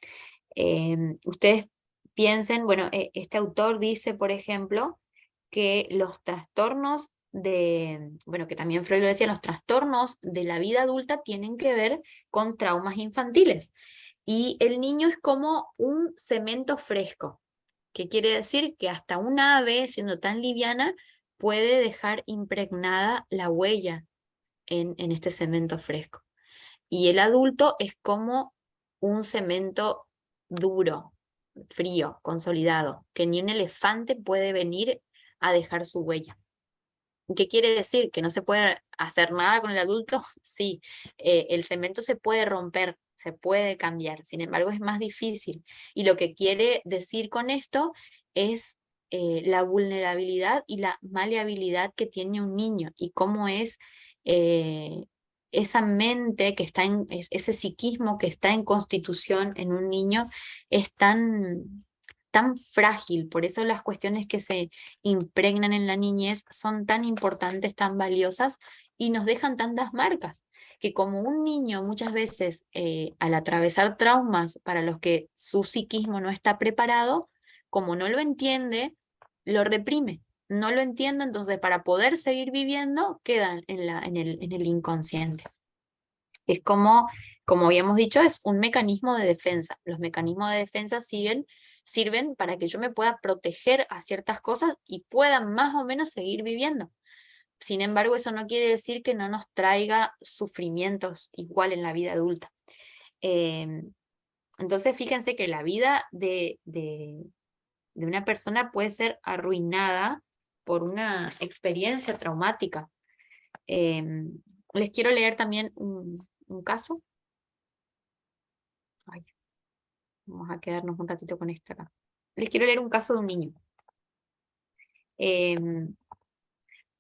Ustedes piensen, bueno, este autor dice, por ejemplo, que los trastornos bueno, que también Freud lo decía, los trastornos de la vida adulta tienen que ver con traumas infantiles. Y el niño es como un cemento fresco, que quiere decir que hasta un ave, siendo tan liviana, puede dejar impregnada la huella en este cemento fresco. Y el adulto es como un cemento duro, frío, consolidado, que ni un elefante puede venir a dejar su huella. ¿Qué quiere decir? ¿Que no se puede hacer nada con el adulto? Sí, el cemento se puede romper, se puede cambiar, sin embargo es más difícil. Y lo que quiere decir con esto es la vulnerabilidad y la maleabilidad que tiene un niño y cómo es eh, esa mente que está ese psiquismo que está en constitución en un niño es tan frágil. Por eso las cuestiones que se impregnan en la niñez son tan importantes, tan valiosas y nos dejan tantas marcas, que como un niño muchas veces al atravesar traumas para los que su psiquismo no está preparado, como no lo entiende, lo reprime, no lo entiendo, entonces para poder seguir viviendo quedan en el inconsciente. Es como habíamos dicho, es un mecanismo de defensa. Los mecanismos de defensa sirven para que yo me pueda proteger a ciertas cosas y pueda más o menos seguir viviendo. Sin embargo, eso no quiere decir que no nos traiga sufrimientos igual en la vida adulta. Entonces, fíjense que la vida de una persona puede ser arruinada por una experiencia traumática. Les quiero leer también un caso. Ay, vamos a quedarnos un ratito con esta acá. Les quiero leer un caso de un niño. Se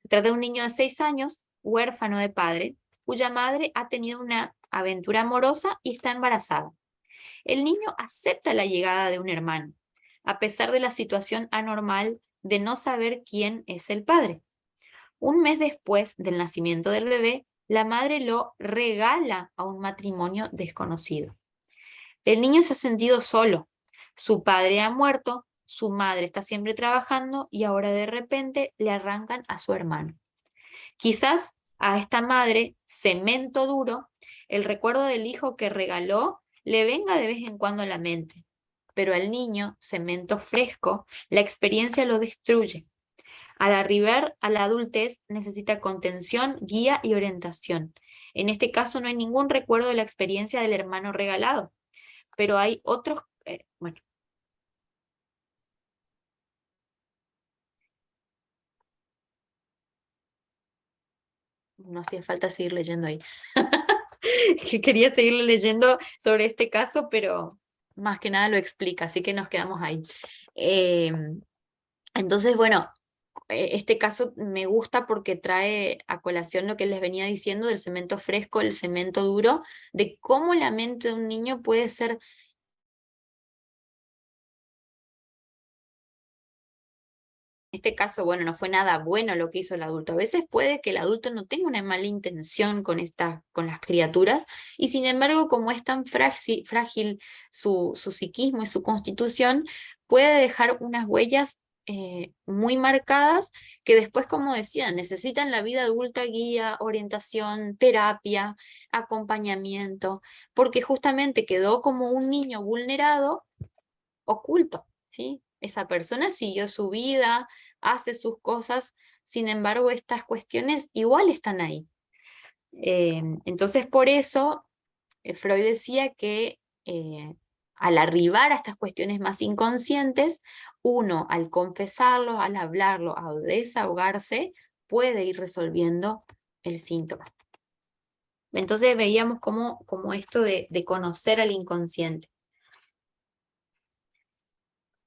trata de un niño de 6 años, huérfano de padre, cuya madre ha tenido una aventura amorosa y está embarazada. El niño acepta la llegada de un hermano, a pesar de la situación anormal de no saber quién es el padre. Un mes después del nacimiento del bebé, la madre lo regala a un matrimonio desconocido. El niño se ha sentido solo. Su padre ha muerto, su madre está siempre trabajando y ahora de repente le arrancan a su hermano. Quizás a esta madre, cemento duro, el recuerdo del hijo que regaló le venga de vez en cuando a la mente. Pero al niño, cemento fresco, la experiencia lo destruye. Al arribar a la adultez necesita contención, guía y orientación. En este caso no hay ningún recuerdo de la experiencia del hermano regalado, pero hay otros, bueno. No hacía falta seguir leyendo ahí. Que quería seguir leyendo sobre este caso, pero más que nada lo explica, así que nos quedamos ahí. Entonces, bueno, este caso me gusta porque trae a colación lo que les venía diciendo del cemento fresco, el cemento duro, de cómo la mente de un niño puede ser. En este caso, bueno, no fue nada bueno lo que hizo el adulto. A veces puede que el adulto no tenga una mala intención con las criaturas, y sin embargo, como es tan frágil su psiquismo y su constitución, puede dejar unas huellas muy marcadas que después, como decía, necesitan la vida adulta guía, orientación, terapia, acompañamiento, porque justamente quedó como un niño vulnerado, oculto, ¿sí? Esa persona siguió su vida, hace sus cosas, sin embargo, estas cuestiones igual están ahí. Entonces, por eso, Freud decía que al arribar a estas cuestiones más inconscientes, uno, al confesarlo, al hablarlo, a desahogarse, puede ir resolviendo el síntoma. Entonces veíamos como esto de conocer al inconsciente.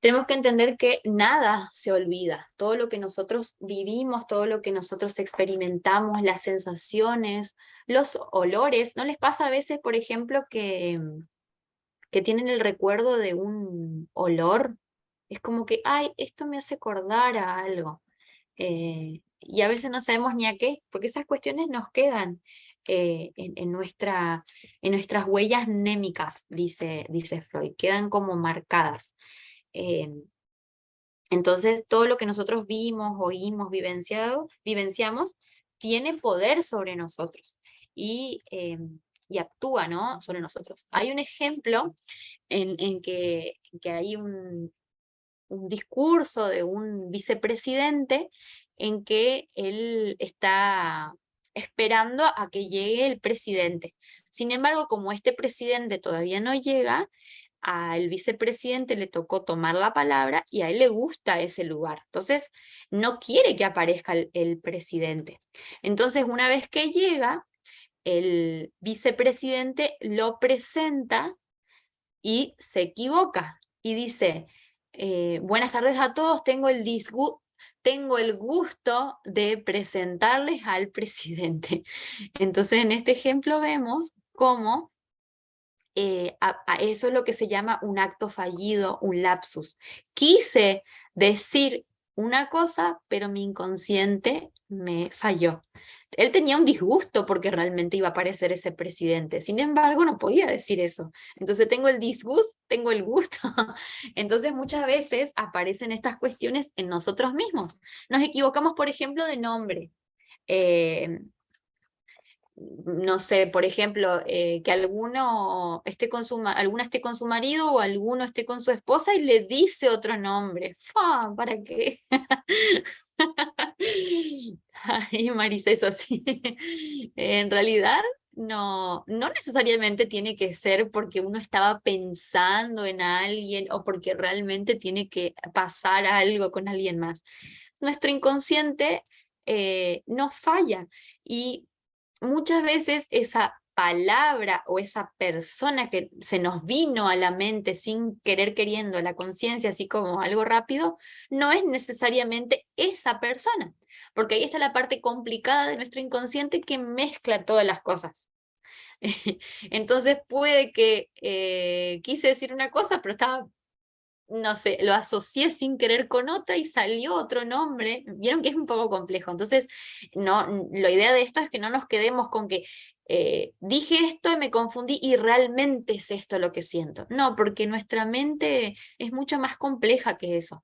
Tenemos que entender que nada se olvida. Todo lo que nosotros vivimos, todo lo que nosotros experimentamos, las sensaciones, los olores. ¿No les pasa a veces, por ejemplo, que tienen el recuerdo de un olor? Es como que, ay, esto me hace acordar a algo. Y a veces no sabemos ni a qué, porque esas cuestiones nos quedan en nuestras huellas némicas, dice Freud, quedan como marcadas. Entonces, todo lo que nosotros vimos, oímos, vivenciamos, tiene poder sobre nosotros y actúa, ¿no?, sobre nosotros. Hay un ejemplo en que hay un discurso de un vicepresidente en que él está esperando a que llegue el presidente. Sin embargo, como este presidente todavía no llega, al vicepresidente le tocó tomar la palabra y a él le gusta ese lugar. Entonces, no quiere que aparezca el presidente. Entonces, una vez que llega, el vicepresidente lo presenta y se equivoca y dice, buenas tardes a todos, tengo el gusto de presentarles al presidente. Entonces, en este ejemplo vemos cómo eso es lo que se llama un acto fallido, un lapsus. Quise decir una cosa, pero mi inconsciente me falló. Él tenía un disgusto porque realmente iba a aparecer ese presidente. Sin embargo, no podía decir eso. Entonces tengo el disgusto, tengo el gusto. Entonces muchas veces aparecen estas cuestiones en nosotros mismos. Nos equivocamos, por ejemplo, de nombre. Eh, no sé, por ejemplo, que alguno esté con alguna esté con su marido o alguno esté con su esposa y le dice otro nombre. ¡Fa! ¿Para qué? Ay, Marisa, eso sí. En realidad, no necesariamente tiene que ser porque uno estaba pensando en alguien o porque realmente tiene que pasar algo con alguien más. Nuestro inconsciente nos falla y muchas veces esa palabra o esa persona que se nos vino a la mente sin querer queriendo, a la conciencia, así como algo rápido, no es necesariamente esa persona, porque ahí está la parte complicada de nuestro inconsciente que mezcla todas las cosas. Entonces puede que quise decir una cosa, pero estaba, no sé, lo asocié sin querer con otra y salió otro nombre. Vieron que es un poco complejo. Entonces, no, la idea de esto es que no nos quedemos con que dije esto y me confundí y realmente es esto lo que siento. No, porque nuestra mente es mucho más compleja que eso.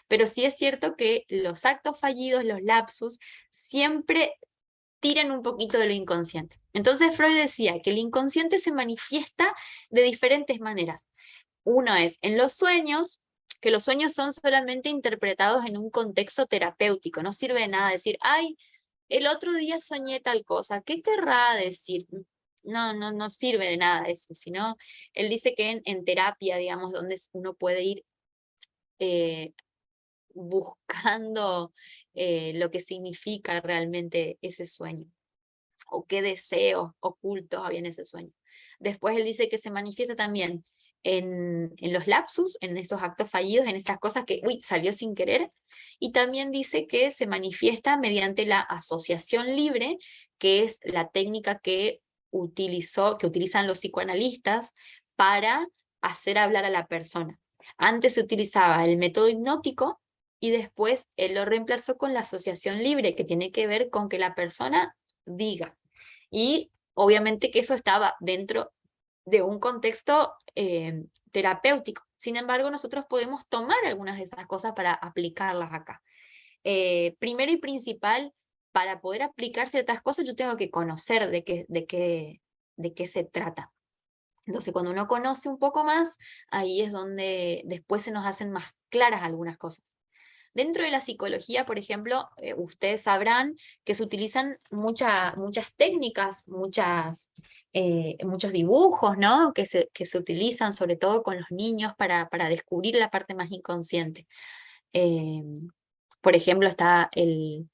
Pero sí es cierto que los actos fallidos, los lapsus, siempre tiran un poquito de lo inconsciente. Entonces Freud decía que el inconsciente se manifiesta de diferentes maneras. Uno es en los sueños, que los sueños son solamente interpretados en un contexto terapéutico. No sirve de nada decir, ay, el otro día soñé tal cosa. ¿Qué querrá decir? No sirve de nada eso, sino él dice que en terapia, digamos, donde uno puede ir eh, buscando lo que significa realmente ese sueño o qué deseos ocultos había en ese sueño. Después él dice que se manifiesta también en los lapsus, en esos actos fallidos, en estas cosas que, uy, salió sin querer, y también dice que se manifiesta mediante la asociación libre, que es la técnica que utilizan los psicoanalistas para hacer hablar a la persona. Antes se utilizaba el método hipnótico y después él lo reemplazó con la asociación libre, que tiene que ver con que la persona diga. Y obviamente que eso estaba dentro de un contexto terapéutico. Sin embargo, nosotros podemos tomar algunas de esas cosas para aplicarlas acá. Primero y principal, para poder aplicar ciertas cosas, yo tengo que conocer de qué se trata. Entonces, cuando uno conoce un poco más, ahí es donde después se nos hacen más claras algunas cosas. Dentro de la psicología, por ejemplo, ustedes sabrán que se utilizan muchas técnicas, muchos dibujos, ¿no? Que se utilizan sobre todo con los niños para descubrir la parte más inconsciente. Eh, por ejemplo, está el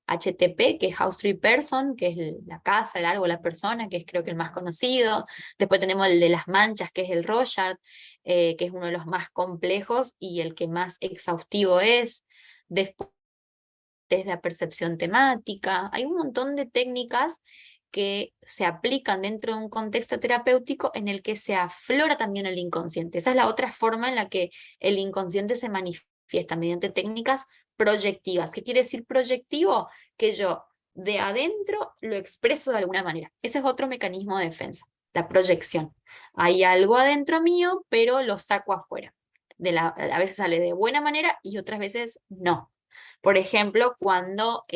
HTP, que es House Tree Person, que es la casa, el árbol, la persona, que es creo que el más conocido. Después tenemos el de las manchas, que es el Rorschach, que es uno de los más complejos y el que más exhaustivo es. Después, desde la percepción temática. Hay un montón de técnicas que se aplican dentro de un contexto terapéutico en el que se aflora también el inconsciente. Esa es la otra forma en la que el inconsciente se manifiesta mediante técnicas proyectivas. ¿Qué quiere decir proyectivo? Que yo de adentro lo expreso de alguna manera. Ese es otro mecanismo de defensa, la proyección. Hay algo adentro mío, pero lo saco afuera. A veces sale de buena manera y otras veces no. Por ejemplo, cuando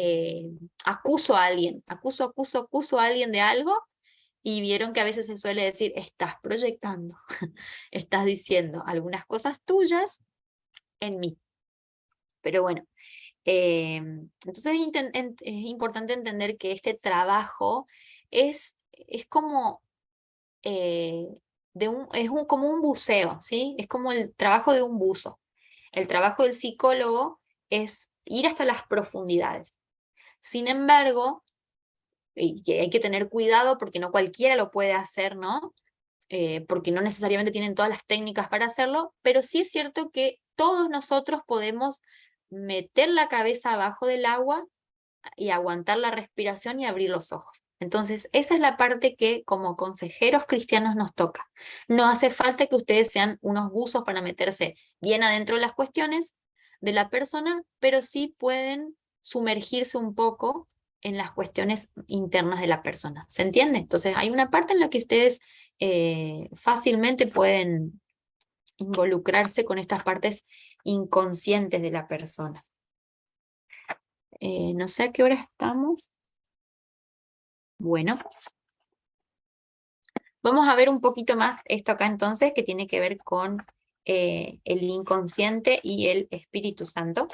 acuso a alguien, acuso a alguien de algo y vieron que a veces se suele decir, estás proyectando, estás diciendo algunas cosas tuyas en mí. Pero bueno, entonces es importante entender que este trabajo es como, como un buceo, ¿sí? Es como el trabajo de un buzo. El trabajo del psicólogo es ir hasta las profundidades. Sin embargo, y que hay que tener cuidado porque no cualquiera lo puede hacer, ¿no? Porque no necesariamente tienen todas las técnicas para hacerlo, pero sí es cierto que todos nosotros podemos meter la cabeza abajo del agua y aguantar la respiración y abrir los ojos. Entonces, esa es la parte que como consejeros cristianos nos toca. No hace falta que ustedes sean unos buzos para meterse bien adentro de las cuestiones, de la persona, pero sí pueden sumergirse un poco en las cuestiones internas de la persona. ¿Se entiende? Entonces hay una parte en la que ustedes fácilmente pueden involucrarse con estas partes inconscientes de la persona. No sé a qué hora estamos. Bueno, vamos a ver un poquito más esto acá entonces, que tiene que ver con el inconsciente y el Espíritu Santo.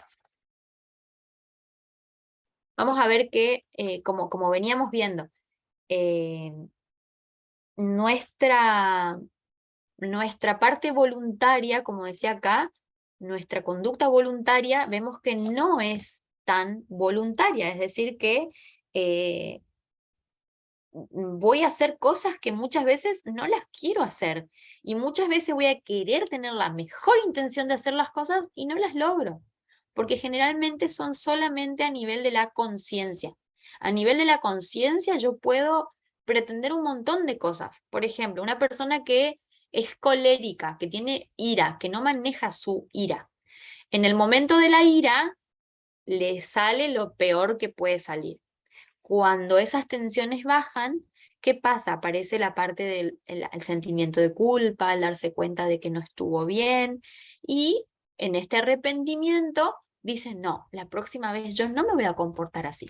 Vamos a ver que, como veníamos viendo, eh, nuestra parte voluntaria, como decía acá, nuestra conducta voluntaria, vemos que no es tan voluntaria, es decir, que voy a hacer cosas que muchas veces no las quiero hacer, y muchas veces voy a querer tener la mejor intención de hacer las cosas y no las logro, porque generalmente son solamente a nivel de la conciencia. A nivel de la conciencia yo puedo pretender un montón de cosas. Por ejemplo, una persona que es colérica, que tiene ira, que no maneja su ira. En el momento de la ira, le sale lo peor que puede salir. Cuando esas tensiones bajan, ¿qué pasa? Aparece la parte del el sentimiento de culpa, al darse cuenta de que no estuvo bien, y en este arrepentimiento dice, no, la próxima vez yo no me voy a comportar así.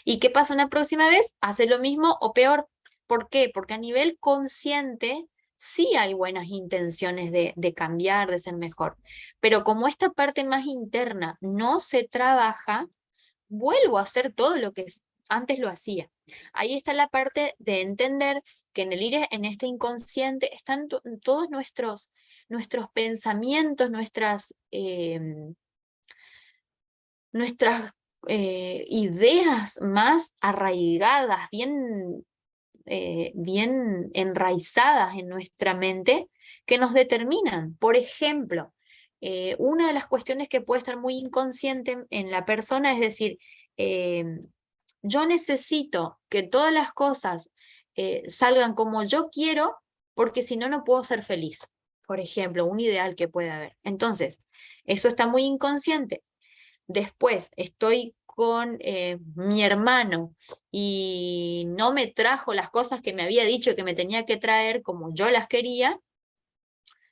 ¿Y qué pasa una próxima vez? Hace lo mismo o peor. ¿Por qué? Porque a nivel consciente sí hay buenas intenciones de cambiar, de ser mejor, pero como esta parte más interna no se trabaja, vuelvo a hacer todo lo que antes lo hacía. Ahí está la parte de entender que en el ir en este inconsciente están todos nuestros pensamientos, nuestras ideas más arraigadas, bien enraizadas en nuestra mente, que nos determinan. Por ejemplo, una de las cuestiones que puede estar muy inconsciente en la persona es decir, yo necesito que todas las cosas salgan como yo quiero, porque si no, no puedo ser feliz. Por ejemplo, un ideal que puede haber. Entonces, eso está muy inconsciente. Después estoy con mi hermano y no me trajo las cosas que me había dicho que me tenía que traer como yo las quería,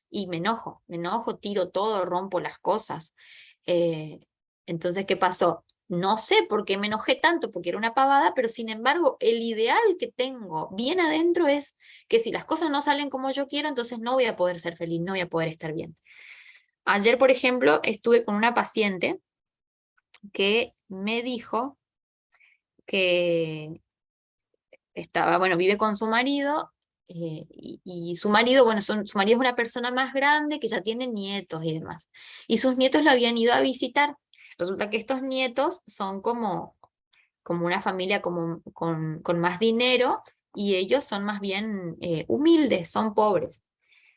y me enojo, tiro todo, rompo las cosas. Eh, entonces, ¿qué pasó? No sé por qué me enojé tanto, porque era una pavada, pero sin embargo, el ideal que tengo bien adentro es que si las cosas no salen como yo quiero, entonces no voy a poder ser feliz, no voy a poder estar bien. Ayer, por ejemplo, estuve con una paciente que me dijo que estaba, bueno, vive con su marido, y su marido, bueno, su marido es una persona más grande que ya tiene nietos y demás. Y sus nietos lo habían ido a visitar. Resulta que estos nietos son como una familia con más dinero, y ellos son más bien humildes, son pobres.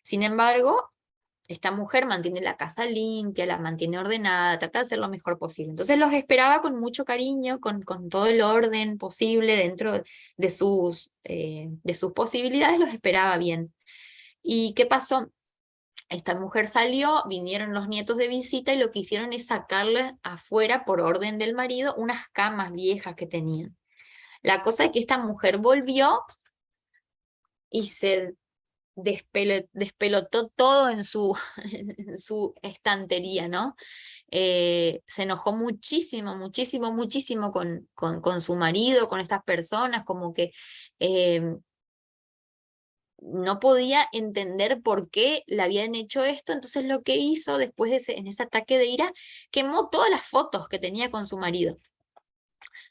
Sin embargo, esta mujer mantiene la casa limpia, la mantiene ordenada, trata de hacer lo mejor posible. Entonces los esperaba con mucho cariño, con todo el orden posible dentro de sus posibilidades, los esperaba bien. ¿Y qué pasó? Esta mujer salió, vinieron los nietos de visita y lo que hicieron es sacarle afuera, por orden del marido, unas camas viejas que tenían. La cosa es que esta mujer volvió y se despelotó todo en su estantería, ¿no? Se enojó muchísimo, muchísimo, muchísimo con su marido, con estas personas, como que no podía entender por qué le habían hecho esto. Entonces lo que hizo después en ese ataque de ira, quemó todas las fotos que tenía con su marido.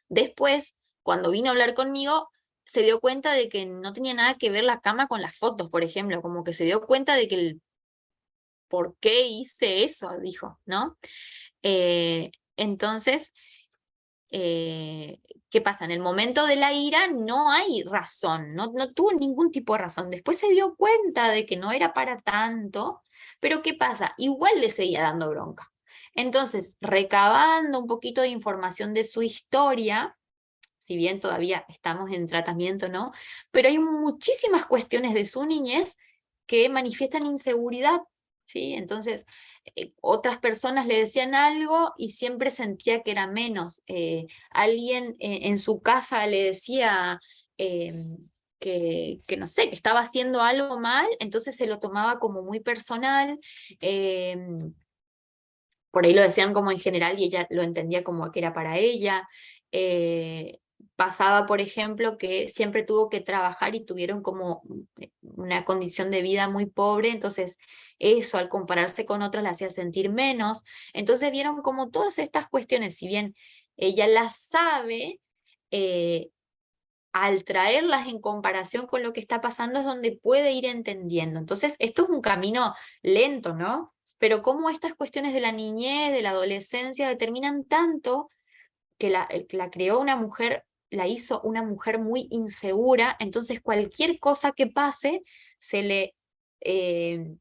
Después, cuando vino a hablar conmigo, se dio cuenta de que no tenía nada que ver la cama con las fotos, por ejemplo, como que se dio cuenta de que por qué hice eso, dijo, ¿no? Entonces, ¿qué pasa? En el momento de la ira no hay razón, no tuvo ningún tipo de razón. Después se dio cuenta de que no era para tanto, pero ¿qué pasa? Igual le seguía dando bronca. Entonces, recabando un poquito de información de su historia, si bien todavía estamos en tratamiento, ¿no? Pero hay muchísimas cuestiones de su niñez que manifiestan inseguridad. ¿sí? Entonces, otras personas le decían algo y siempre sentía que era menos. Alguien en su casa le decía que, no sé, que estaba haciendo algo mal, entonces se lo tomaba como muy personal. Por ahí lo decían como en general y ella lo entendía como que era para ella. Eh, Pasaba, por ejemplo, que siempre tuvo que trabajar y tuvieron como una condición de vida muy pobre, entonces eso al compararse con otros la hacía sentir menos. Entonces vieron como todas estas cuestiones, si bien ella las sabe, eh, al traerlas en comparación con lo que está pasando es donde puede ir entendiendo. Entonces, esto es un camino lento, ¿no? Pero cómo estas cuestiones de la niñez, de la adolescencia, determinan tanto que la creó una mujer, la hizo una mujer muy insegura, entonces cualquier cosa que pase se le... eh,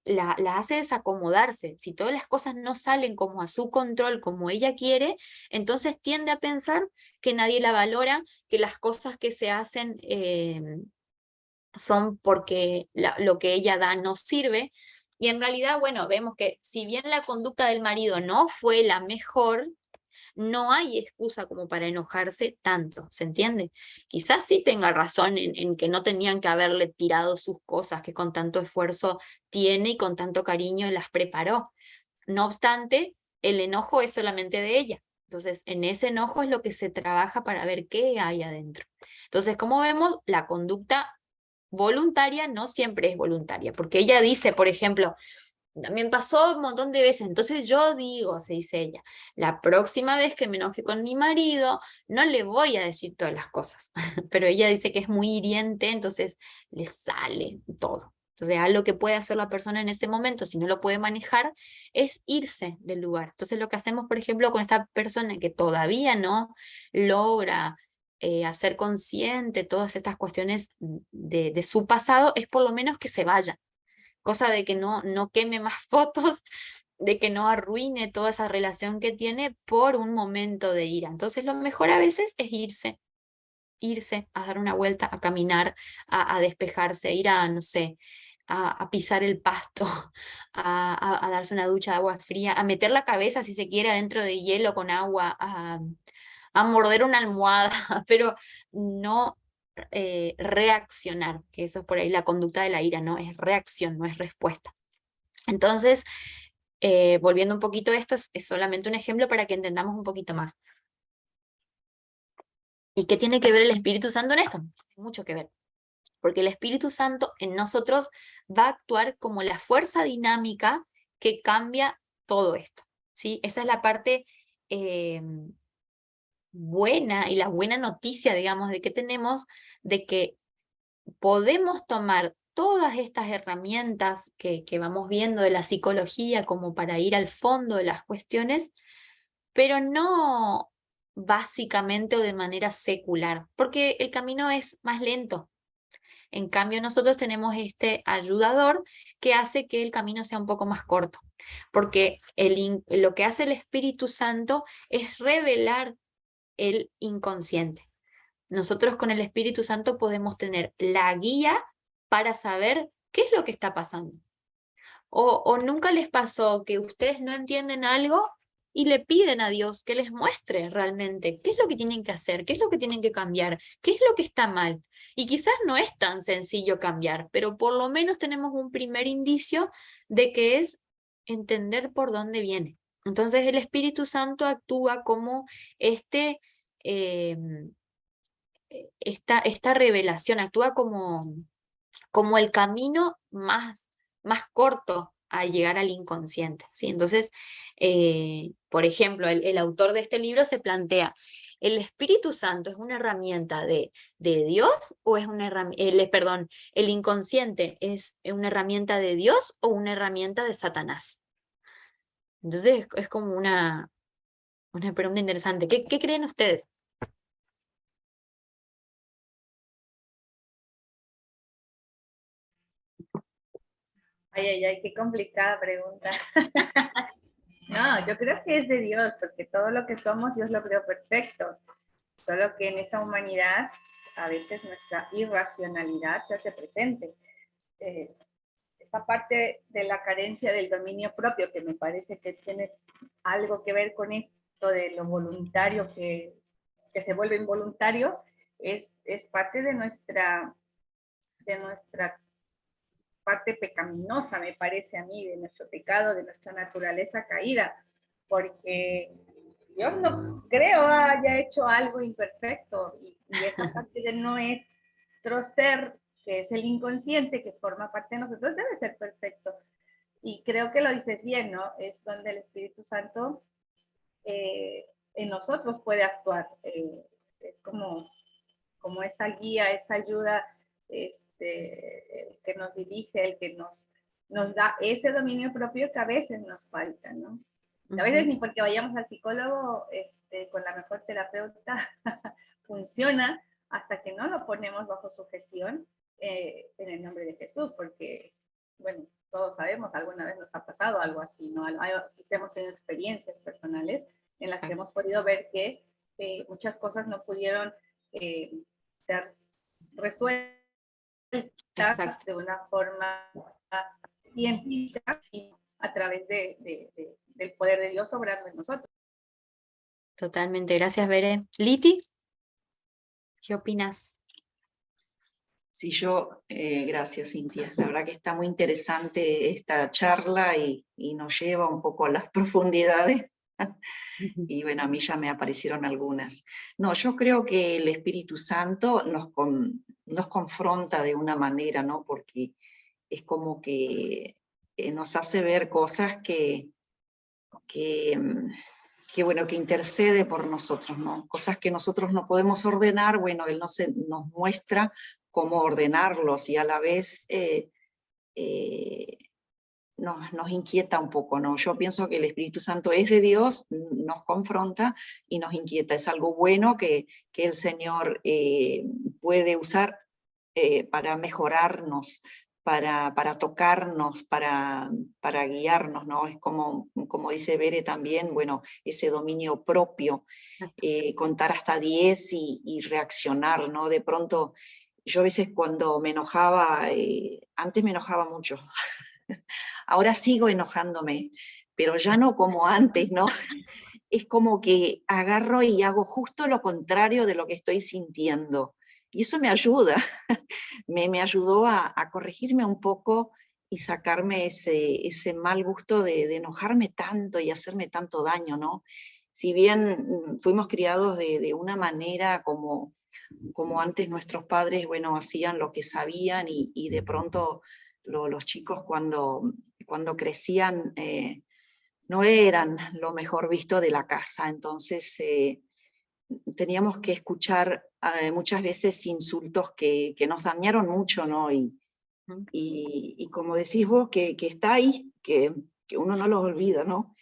la hace desacomodarse. Si todas las cosas no salen como a su control, como ella quiere, entonces tiende a pensar que nadie la valora, que las cosas que se hacen son porque lo que ella da no sirve. Y en realidad, bueno, vemos que si bien la conducta del marido no fue la mejor, no hay excusa como para enojarse tanto, ¿se entiende? Quizás sí tenga razón en que no tenían que haberle tirado sus cosas que con tanto esfuerzo tiene y con tanto cariño las preparó. No obstante, el enojo es solamente de ella. Entonces, en ese enojo es lo que se trabaja para ver qué hay adentro. Entonces, como vemos, la conducta voluntaria no siempre es voluntaria, porque ella dice, por ejemplo, me pasó un montón de veces, entonces yo digo, se dice ella, la próxima vez que me enoje con mi marido, no le voy a decir todas las cosas, pero ella dice que es muy hiriente, entonces le sale todo. Entonces, algo que puede hacer la persona en ese momento, si no lo puede manejar, es irse del lugar. Entonces, lo que hacemos, por ejemplo, con esta persona que todavía no logra hacer consciente todas estas cuestiones de su pasado, es por lo menos que se vaya, cosa de que no queme más fotos, de que no arruine toda esa relación que tiene por un momento de ira. Entonces lo mejor a veces es irse a dar una vuelta, a caminar, a despejarse, ir a, no sé, a pisar el pasto, a darse una ducha de agua fría, a meter la cabeza si se quiere adentro de hielo con agua, a morder una almohada, pero no reaccionar, que eso es por ahí la conducta de la ira, ¿no? Es reacción, no es respuesta. Entonces, volviendo un poquito a esto, es solamente un ejemplo para que entendamos un poquito más. ¿Y qué tiene que ver el Espíritu Santo en esto? Tiene mucho que ver, porque el Espíritu Santo en nosotros va a actuar como la fuerza dinámica que cambia todo esto, ¿sí? Esa es la parte eh, buena y la buena noticia, digamos, de que tenemos, de que podemos tomar todas estas herramientas que vamos viendo de la psicología como para ir al fondo de las cuestiones, pero no básicamente o de manera secular, porque el camino es más lento. En cambio, nosotros tenemos este ayudador que hace que el camino sea un poco más corto, porque lo que hace el Espíritu Santo es revelar el inconsciente. Nosotros con el Espíritu Santo podemos tener la guía para saber qué es lo que está pasando. O nunca les pasó que ustedes no entienden algo y le piden a Dios que les muestre realmente qué es lo que tienen que hacer, qué es lo que tienen que cambiar, qué es lo que está mal. Y quizás no es tan sencillo cambiar, pero por lo menos tenemos un primer indicio de que es entender por dónde viene. Entonces el Espíritu Santo actúa como este, eh, esta revelación, actúa como el camino más corto a llegar al inconsciente, ¿sí? Entonces, por ejemplo, el autor de este libro se plantea, ¿el Espíritu Santo es una herramienta de Dios o es una herramienta, perdón, el inconsciente es una herramienta de Dios o una herramienta de Satanás? Entonces, es como una pregunta interesante. ¿Qué creen ustedes? Ay, ay, ay, qué complicada pregunta. No, yo creo que es de Dios, porque todo lo que somos Dios lo creó perfecto. Solo que en esa humanidad a veces nuestra irracionalidad se hace presente. Eh, esa parte de la carencia del dominio propio, que me parece que tiene algo que ver con esto de lo voluntario que se vuelve involuntario, es parte de nuestra parte pecaminosa, me parece a mí, de nuestro pecado, de nuestra naturaleza caída, porque Dios no creo haya hecho algo imperfecto, y esa parte de nuestro ser, que es el inconsciente, que forma parte de nosotros, debe ser perfecto. Y creo que lo dices bien, ¿no? Es donde el Espíritu Santo en nosotros puede actuar. Es como esa guía, esa ayuda, el que nos dirige, el que nos da ese dominio propio que a veces nos falta, ¿no? A veces ni porque vayamos al psicólogo con la mejor terapeuta funciona, hasta que no lo ponemos bajo sujeción en el nombre de Jesús, porque, bueno, todos sabemos, alguna vez nos ha pasado algo así, ¿no? Hemos tenido experiencias personales en las que hemos podido ver que muchas cosas no pudieron ser resueltas de una forma científica, sino a través del poder de Dios obrando en nosotros. Totalmente, gracias Bere. Liti, ¿qué opinas? Sí, gracias Cintia, la verdad que está muy interesante esta charla y nos lleva un poco a las profundidades. Y bueno, a mí ya me aparecieron algunas. No, yo creo que el Espíritu Santo nos confronta de una manera, ¿no? Porque es como que nos hace ver cosas que bueno, que intercede por nosotros, ¿no? Cosas que nosotros no podemos ordenar, bueno, Él nos muestra cómo ordenarlos, y a la vez nos inquieta un poco, ¿no? Yo pienso que el Espíritu Santo es de Dios, nos confronta y nos inquieta. Es algo bueno que el Señor puede usar para mejorarnos, para tocarnos, para guiarnos, ¿no? Es como dice Bere también, bueno, ese dominio propio, contar hasta 10 y reaccionar, ¿no? De pronto, yo a veces cuando me enojaba, antes me enojaba mucho, ahora sigo enojándome, pero ya no como antes, ¿no? Es como que agarro y hago justo lo contrario de lo que estoy sintiendo. Y eso me ayuda, me ayudó a corregirme un poco y sacarme ese mal gusto de enojarme tanto y hacerme tanto daño, ¿no? Si bien fuimos criados de una manera como antes nuestros padres, bueno, hacían lo que sabían, y de pronto los chicos cuando crecían no eran lo mejor visto de la casa, entonces teníamos que escuchar muchas veces insultos que nos dañaron mucho, ¿no? Y como decís vos, que está ahí, que uno no los olvida, ¿no?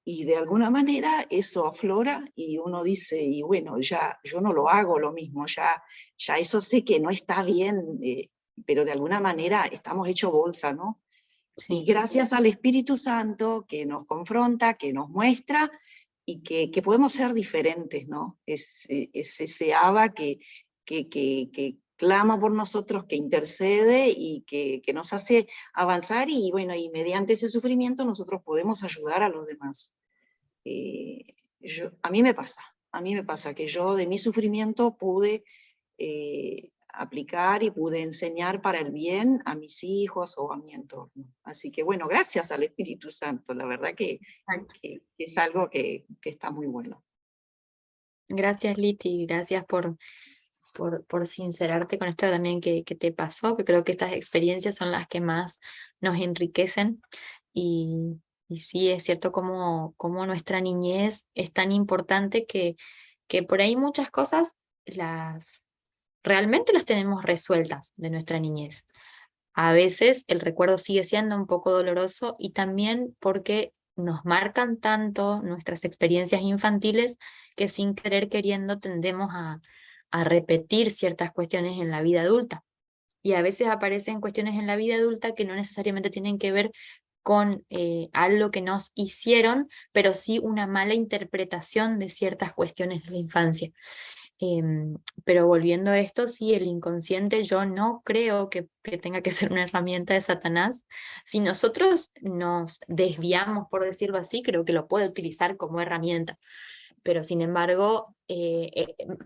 Y de alguna manera eso aflora y uno dice, y bueno, ya yo no lo hago lo mismo, ya eso sé que no está bien, pero de alguna manera estamos hechos bolsa, ¿no? Sí. Y gracias al Espíritu Santo que nos confronta, que nos muestra, y que podemos ser diferentes, ¿no? Es ese Abba que clama por nosotros, que intercede y que nos hace avanzar, y bueno, y mediante ese sufrimiento nosotros podemos ayudar a los demás. A mí me pasa que yo de mi sufrimiento pude aplicar y pude enseñar para el bien a mis hijos o a mi entorno. Así que bueno, gracias al Espíritu Santo, la verdad que es algo que está muy bueno. Gracias Liti, gracias por sincerarte con esto también que te pasó, que creo que estas experiencias son las que más nos enriquecen, y sí, es cierto como nuestra niñez es tan importante que por ahí muchas cosas realmente las tenemos resueltas de nuestra niñez. A veces el recuerdo sigue siendo un poco doloroso, y también porque nos marcan tanto nuestras experiencias infantiles que sin querer queriendo tendemos a repetir ciertas cuestiones en la vida adulta. Y a veces aparecen cuestiones en la vida adulta que no necesariamente tienen que ver con algo que nos hicieron, pero sí una mala interpretación de ciertas cuestiones de la infancia. Pero volviendo a esto, sí, el inconsciente yo no creo que tenga que ser una herramienta de Satanás. Si nosotros nos desviamos, por decirlo así, creo que lo puede utilizar como herramienta. Pero sin embargo,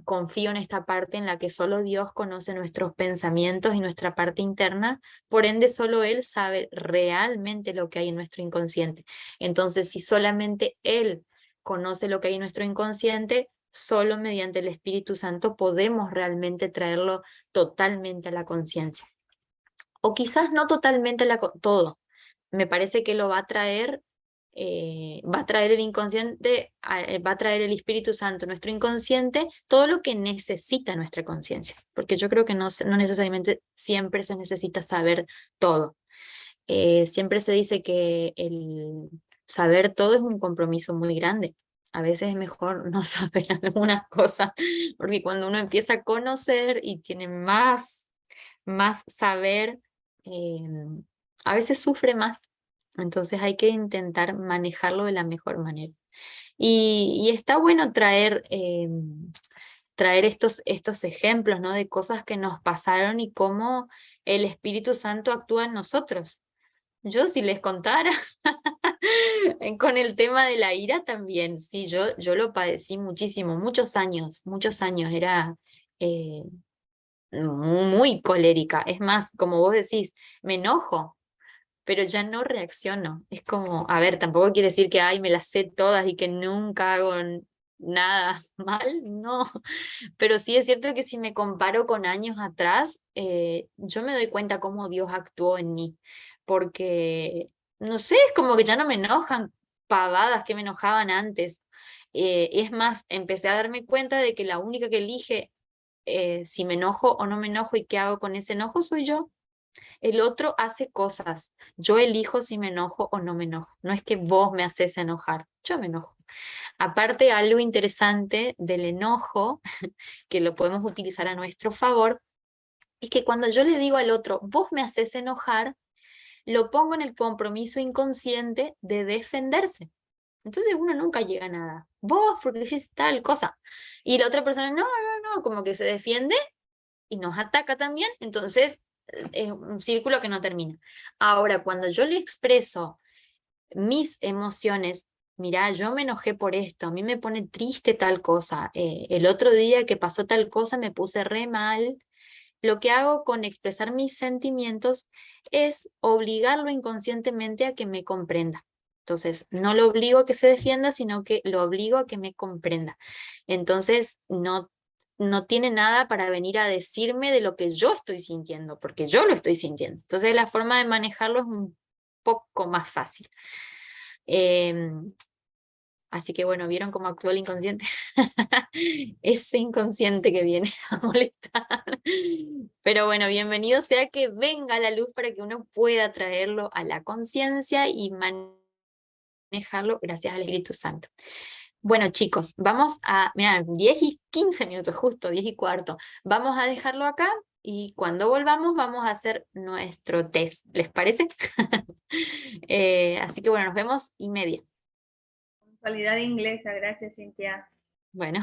confío en esta parte en la que solo Dios conoce nuestros pensamientos y nuestra parte interna, por ende solo Él sabe realmente lo que hay en nuestro inconsciente. Entonces, si solamente Él conoce lo que hay en nuestro inconsciente, solo mediante el Espíritu Santo podemos realmente traerlo totalmente a la conciencia. O quizás no totalmente todo. Me parece que lo va a traer el inconsciente, va a traer el Espíritu Santo, nuestro inconsciente, todo lo que necesita nuestra conciencia, porque yo creo que no necesariamente siempre se necesita saber todo. Siempre se dice que el saber todo es un compromiso muy grande. A veces es mejor no saber algunas cosas, porque cuando uno empieza a conocer y tiene más saber, a veces sufre más. Entonces hay que intentar manejarlo de la mejor manera. Y está bueno traer estos ejemplos, ¿no? De cosas que nos pasaron y cómo el Espíritu Santo actúa en nosotros. Yo si les contara, con el tema de la ira también, sí, yo lo padecí muchísimo, muchos años, era muy colérica. Es más, como vos decís, me enojo, pero ya no reacciono. Es como, a ver, tampoco quiere decir que, ay, me las sé todas y que nunca hago nada mal, no. Pero sí es cierto que si me comparo con años atrás, yo me doy cuenta cómo Dios actuó en mí, porque, no sé, es como que ya no me enojan pavadas que me enojaban antes. Es más, empecé a darme cuenta de que la única que elige si me enojo o no me enojo y qué hago con ese enojo soy yo. El otro hace cosas. Yo elijo si me enojo o no me enojo. No es que vos me haces enojar, yo me enojo. Aparte, algo interesante del enojo, que lo podemos utilizar a nuestro favor, es que cuando yo le digo al otro, vos me haces enojar, lo pongo en el compromiso inconsciente de defenderse. Entonces uno nunca llega a nada. Vos, porque decís tal cosa. Y la otra persona, no, como que se defiende y nos ataca también. Entonces es un círculo que no termina. Ahora, cuando yo le expreso mis emociones, mirá, yo me enojé por esto, a mí me pone triste tal cosa, el otro día que pasó tal cosa me puse re mal, lo que hago con expresar mis sentimientos es obligarlo inconscientemente a que me comprenda. Entonces, no lo obligo a que se defienda, sino que lo obligo a que me comprenda. Entonces, no tiene nada para venir a decirme de lo que yo estoy sintiendo, porque yo lo estoy sintiendo. Entonces, la forma de manejarlo es un poco más fácil. Así que bueno, ¿vieron cómo actúa el inconsciente? Ese inconsciente que viene a molestar. Pero bueno, bienvenido sea que venga la luz para que uno pueda traerlo a la conciencia y manejarlo gracias al Espíritu Santo. Bueno, chicos, vamos a, mira, 10 y 15 minutos, justo 10 y cuarto. Vamos a dejarlo acá y cuando volvamos vamos a hacer nuestro test. ¿Les parece? Así que bueno, nos vemos y media. Cualidad inglesa, gracias, Cintia. Bueno.